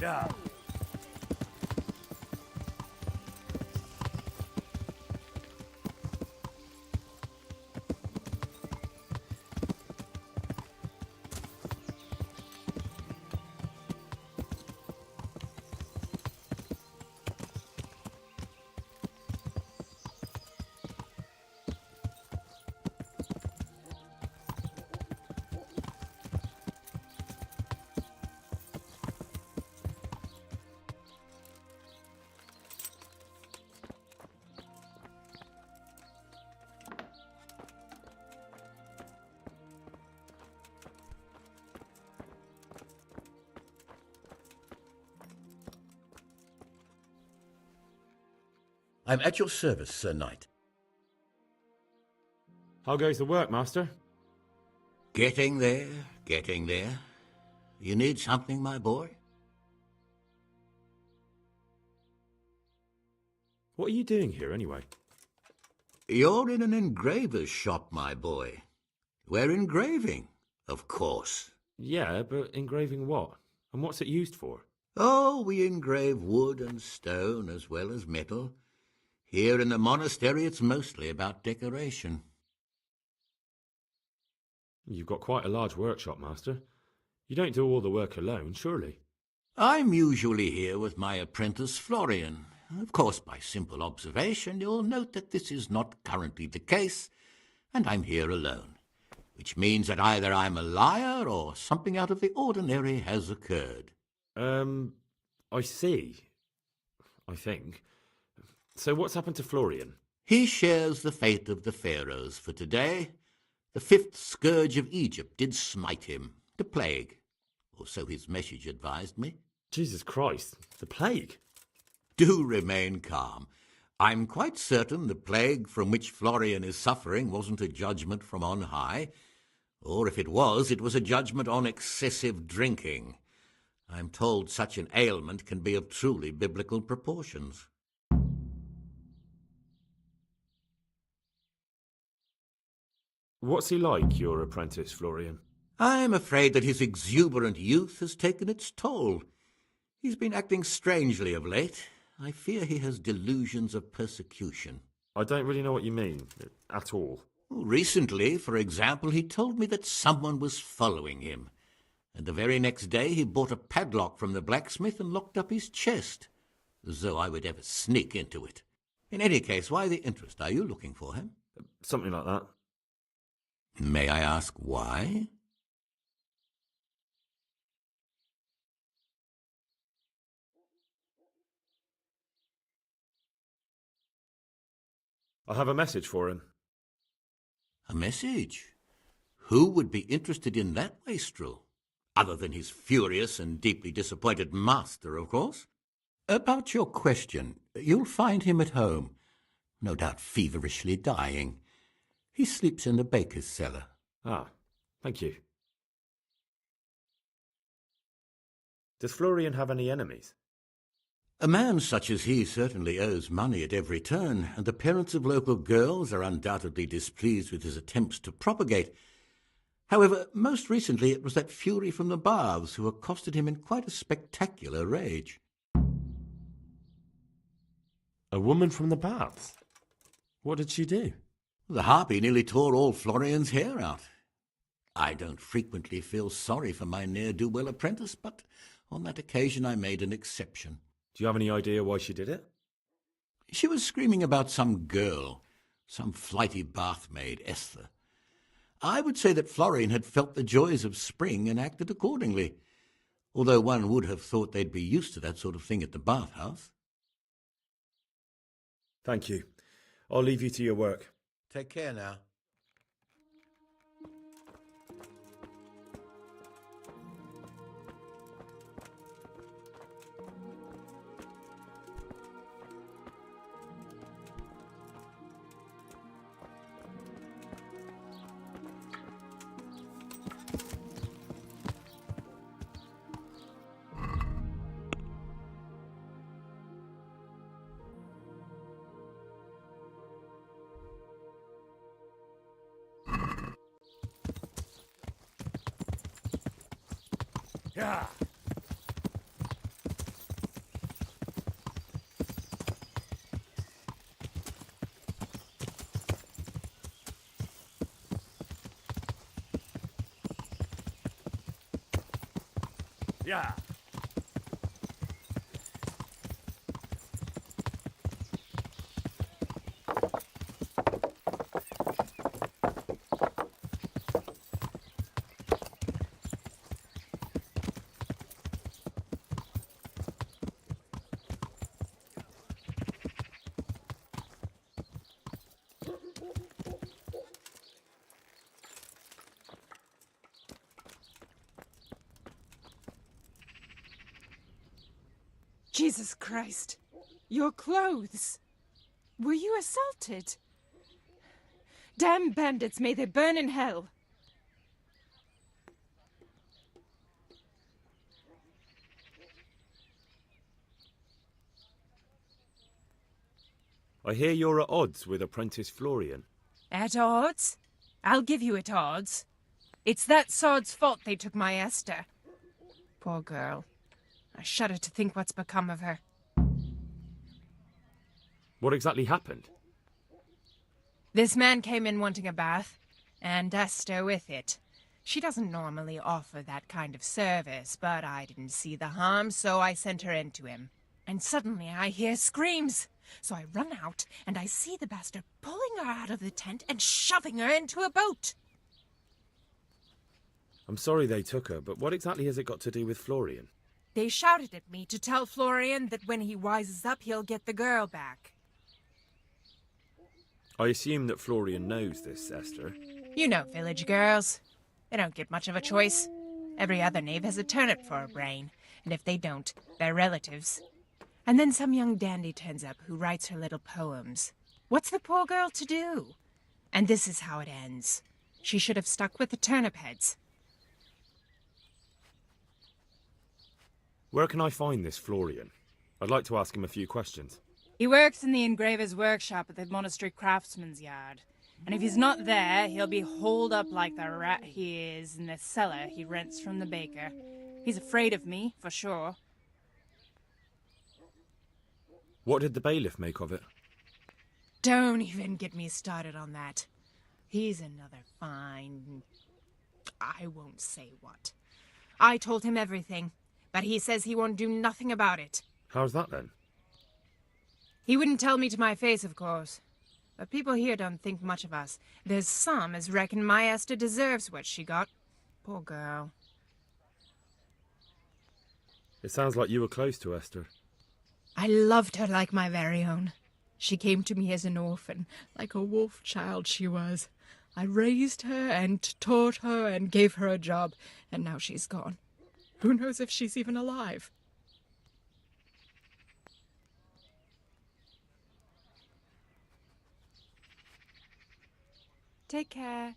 Yeah. I'm at your service, Sir Knight. How goes the work, Master? Getting there, getting there. You need something, my boy? What are you doing here, anyway? You're in an engraver's shop, my boy. We're engraving, of course. Yeah, but engraving what? And what's it used for? Oh, we engrave wood and stone as well as metal. Here in the monastery, it's mostly about decoration. You've got quite a large workshop, Master. You don't do all the work alone, surely? I'm usually here with my apprentice, Florian. Of course, by simple observation, you'll note that this is not currently the case, and I'm here alone, which means that either I'm a liar or something out of the ordinary has occurred. I see. I think. So what's happened to Florian? He shares the fate of the pharaohs for today. The fifth scourge of Egypt did smite him, the plague, or so his message advised me. Jesus Christ, the plague? Do remain calm. I'm quite certain the plague from which Florian is suffering wasn't a judgment from on high, or if it was a judgment on excessive drinking. I'm told such an ailment can be of truly biblical proportions. What's he like, your apprentice, Florian? I'm afraid that his exuberant youth has taken its toll. He's been acting strangely of late. I fear he has delusions of persecution. I don't really know what you mean, at all. Recently, for example, he told me that someone was following him, and the very next day he bought a padlock from the blacksmith and locked up his chest, as though I would ever sneak into it. In any case, why the interest? Are you looking for him? Something like that. May I ask why? I have a message for him. A message? Who would be interested in that wastrel? Other than his furious and deeply disappointed master, of course. About your question, you'll find him at home, no doubt feverishly dying. He sleeps in the baker's cellar. Ah, thank you. Does Florian have any enemies? A man such as he certainly owes money at every turn, and the parents of local girls are undoubtedly displeased with his attempts to propagate. However, most recently it was that fury from the baths who accosted him in quite a spectacular rage. A woman from the baths? What did she do? The harpy nearly tore all Florian's hair out. I don't frequently feel sorry for my ne'er-do-well apprentice, but on that occasion I made an exception. Do you have any idea why she did it? She was screaming about some girl, some flighty bathmaid, Esther. I would say that Florian had felt the joys of spring and acted accordingly, although one would have thought they'd be used to that sort of thing at the bathhouse. Thank you. I'll leave you to your work. Take care now. Yeah. Yeah. Jesus Christ! Your clothes! Were you assaulted? Damn bandits, may they burn in hell! I hear you're at odds with apprentice Florian. At odds? I'll give you at odds. It's that sod's fault they took my Esther. Poor girl. I shudder to think what's become of her. What exactly happened? This man came in wanting a bath, and Esther with it. She doesn't normally offer that kind of service, but I didn't see the harm, so I sent her in to him. And suddenly I hear screams. So I run out, and I see the bastard pulling her out of the tent and shoving her into a boat. I'm sorry they took her, but what exactly has it got to do with Florian? They shouted at me to tell Florian that when he wises up, he'll get the girl back. I assume that Florian knows this, Esther. You know village girls. They don't get much of a choice. Every other knave has a turnip for a brain, and if they don't, they're relatives. And then some young dandy turns up who writes her little poems. What's the poor girl to do? And this is how it ends. She should have stuck with the turnip heads. Where can I find this Florian? I'd like to ask him a few questions. He works in the engraver's workshop at the monastery craftsman's yard. And if he's not there, he'll be holed up like the rat he is in the cellar he rents from the baker. He's afraid of me, for sure. What did the bailiff make of it? Don't even get me started on that. He's another fine... I won't say what. I told him everything, but he says he won't do nothing about it. How's that then? He wouldn't tell me to my face, of course. But people here don't think much of us. There's some as reckon my Esther deserves what she got. Poor girl. It sounds like you were close to Esther. I loved her like my very own. She came to me as an orphan, like a wolf child she was. I raised her and taught her and gave her a job, and now she's gone. Who knows if she's even alive? Take care.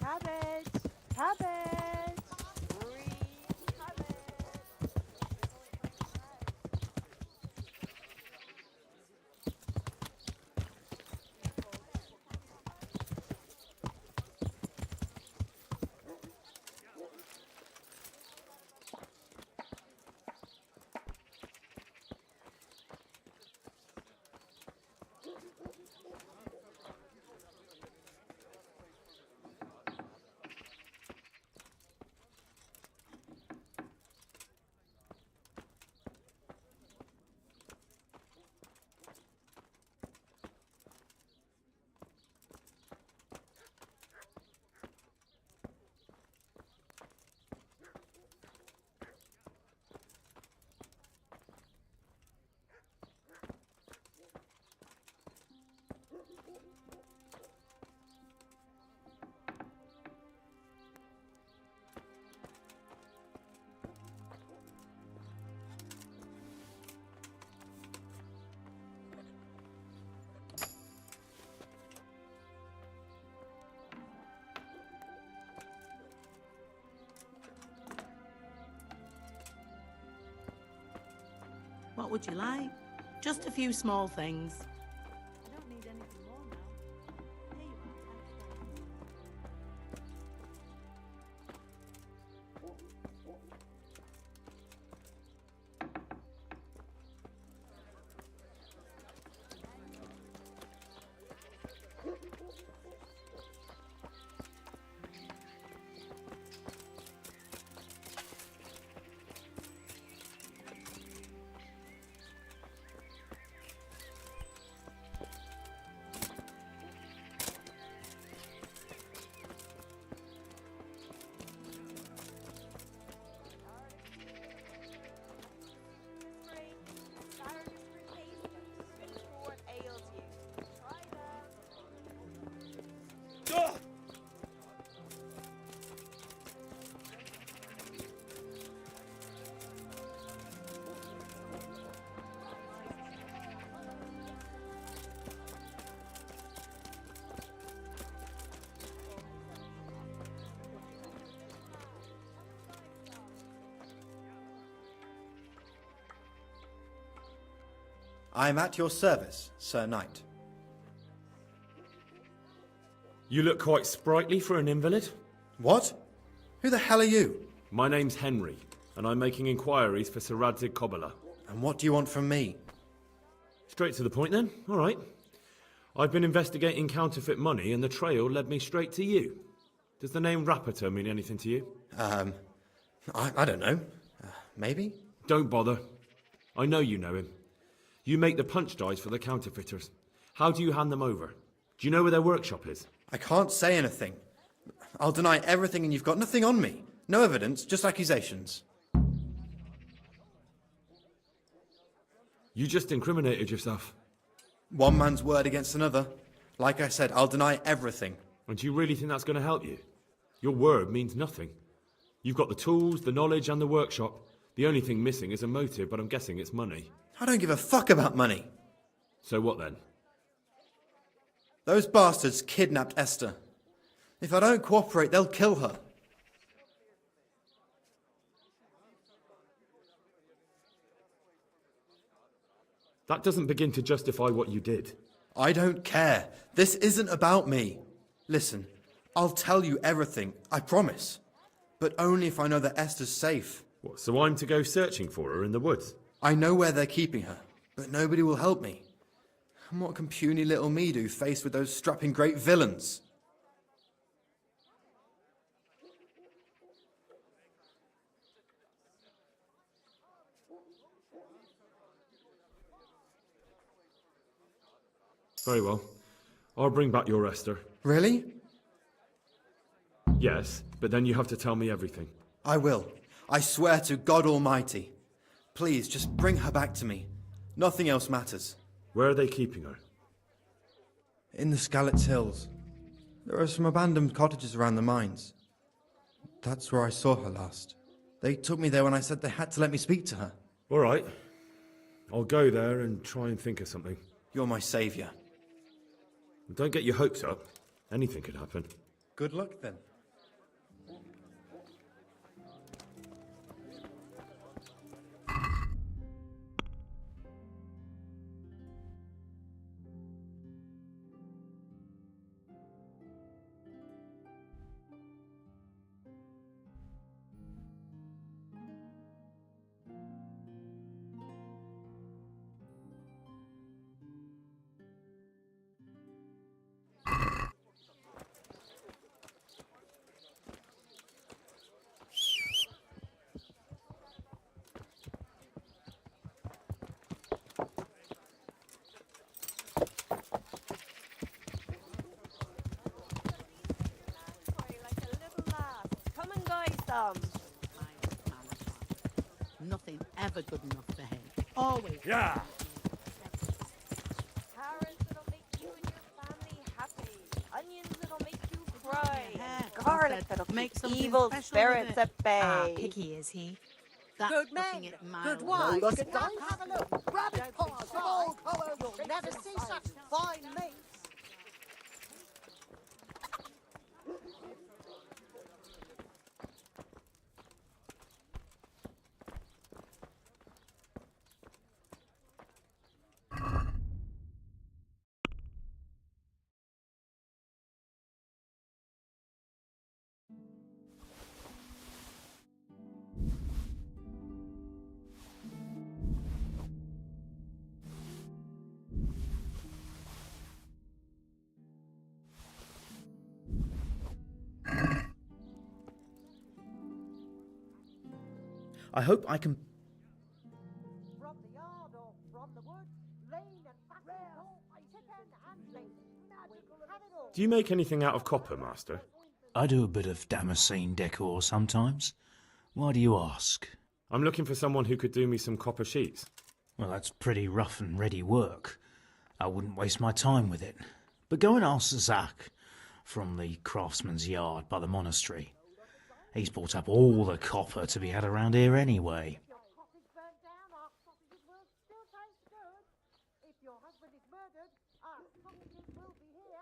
Cabbage! Cabbage! Green cabbage! What would you like? Just a few small things. I don't need anything more now. Here you I am at your service, Sir Knight. You look quite sprightly for an invalid. What? Who the hell are you? My name's Henry, and I'm making inquiries for Sir Wkwkw. And what do you want from me? Straight to the point then? All right. I've been investigating counterfeit money, and the trail led me straight to you. Does the name Rapiter mean anything to you? I don't know. Maybe? Don't bother. I know you know him. You make the punch dies for the counterfeiters. How do you hand them over? Do you know where their workshop is? I can't say anything. I'll deny everything and you've got nothing on me. No evidence, just accusations. You just incriminated yourself. One man's word against another. Like I said, I'll deny everything. And do you really think that's going to help you? Your word means nothing. You've got the tools, the knowledge and the workshop. The only thing missing is a motive, but I'm guessing it's money. I don't give a fuck about money. So what then? Those bastards kidnapped Esther. If I don't cooperate, they'll kill her. That doesn't begin to justify what you did. I don't care. This isn't about me. Listen, I'll tell you everything, I promise. But only if I know that Esther's safe. What, so I'm to go searching for her in the woods? I know where they're keeping her, but nobody will help me. And what can puny little me do faced with those strapping great villains? Very well. I'll bring back your Esther. Really? Yes, but then you have to tell me everything. I will. I swear to God Almighty. Please, just bring her back to me. Nothing else matters. Where are they keeping her? In the Skalitz Hills. There are some abandoned cottages around the mines. That's where I saw her last. They took me there when I said they had to let me speak to her. All right. I'll go there and try and think of something. You're my saviour. Don't get your hopes up. Anything could happen. Good luck, then. Come and guide them. Nothing ever good enough for him. Always. Yeah. Carrots that'll make you and your family happy. Onions that'll make you cry. Garlic that'll make keep something evil special spirits with it. at bay. Ah, picky is he? That's Good putting men, it mild. good wives, good dice. Have a look. Rabbit paws of all colours. You'll never see such fine mates. I hope I can... From the yard or from the woods, lean and fat and tall, chicken and meat, magical have it all. Do you make anything out of copper, Master? I do a bit of Damascene decor sometimes. Why do you ask? I'm looking for someone who could do me some copper sheets. Well, that's pretty rough and ready work. I wouldn't waste my time with it. But go and ask Zach from the craftsman's yard by the monastery. He's bought up all the copper to be had around here anyway. If your cottage burnt down, our sausages will still taste good. If your husband is murdered, our sausages will be here.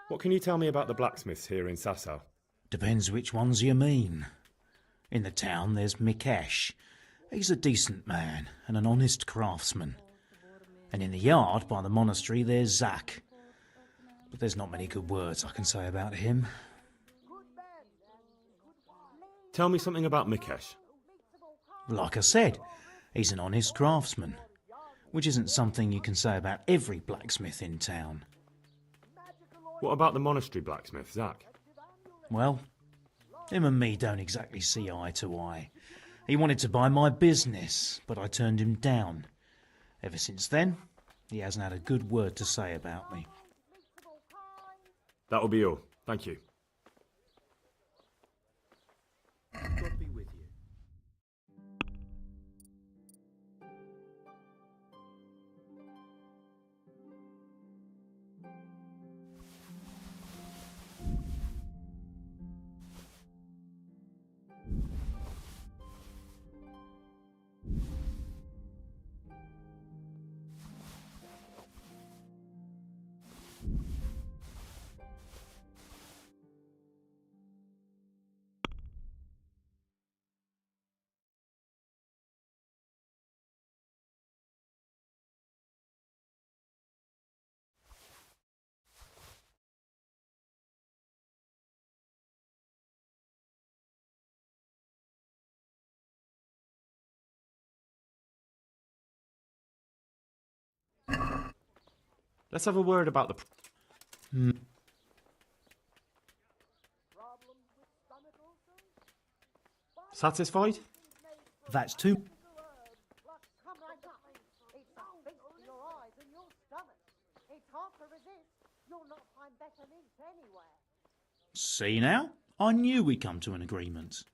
What can you tell me about the blacksmiths here in Sasau? Depends which ones you mean. In the town there's Mikesh. He's a decent man and an honest craftsman. And in the yard by the monastery there's Zach. But there's not many good words I can say about him. Tell me something about Mikesh. Like I said, he's an honest craftsman, which isn't something you can say about every blacksmith in town. What about the monastery blacksmith, Zach? Well, him and me don't exactly see eye to eye. He wanted to buy my business, but I turned him down. Ever since then, he hasn't had a good word to say about me. That'll be all. Thank you. God be with you. Let's have a word about the... Satisfied? That's too... Come right up. It's a feast for your eyes and your stomach. It's hard to resist. You'll not find better meat anywhere. See now? I knew we'd come to an agreement.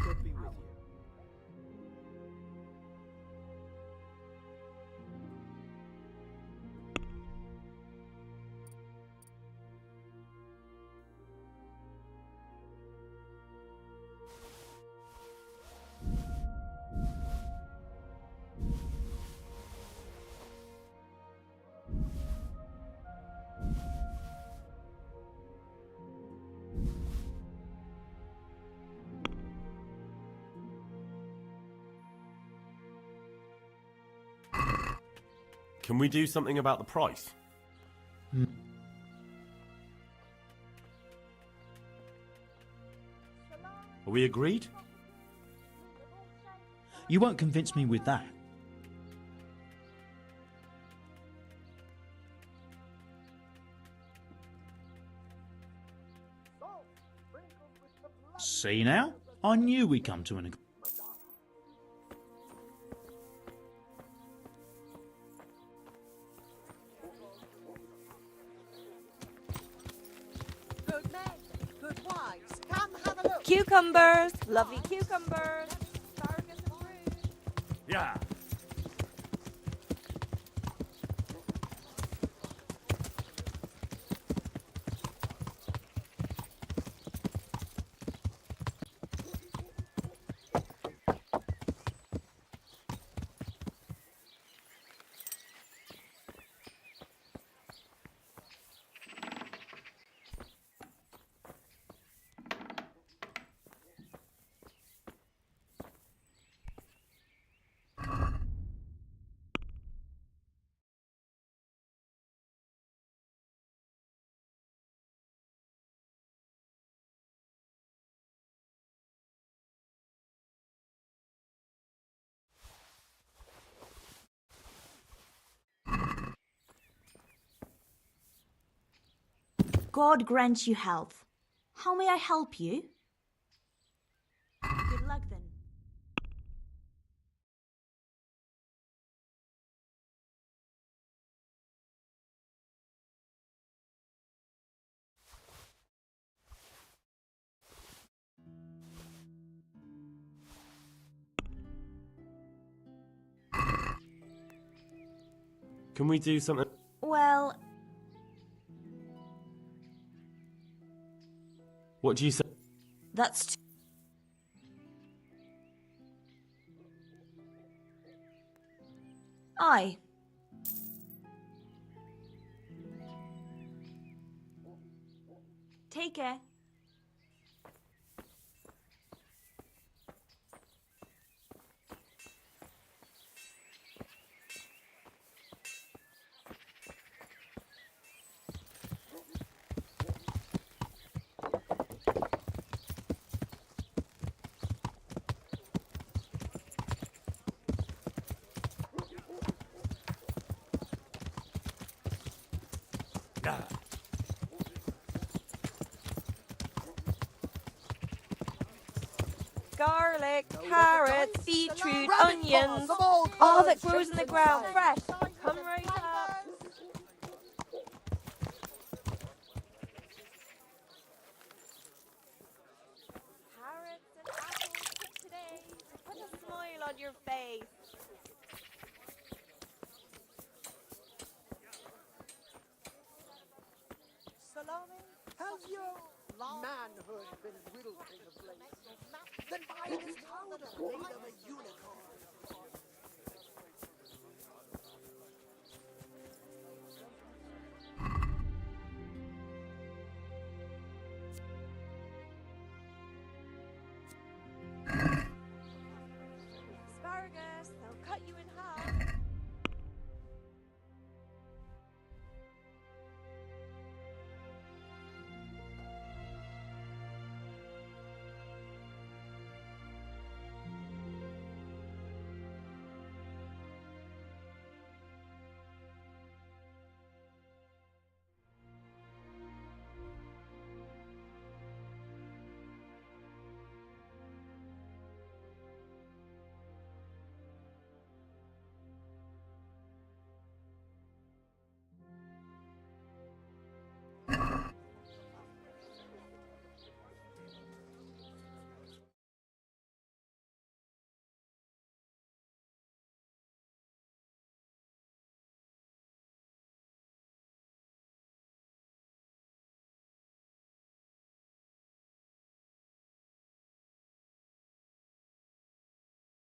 God be with you. Can we do something about the price? Are we agreed? You won't convince me with that. See now? I knew we'd come to an agreement. Good men, good wives, come have a look. Cucumbers! Lovely cucumbers! Asparagus and fruit. Yeah. God grant you health. How may I help you? Good luck then. Can we do something? Well, What do you say? that's Aye. Take care. Garlic, carrots, beetroot, onions, all that grows in the ground, fresh. Come right up. Carrots and apples picked today to put a smile on your face. How's your manhood been whittled of late? Then buy this powder made of a unicorn.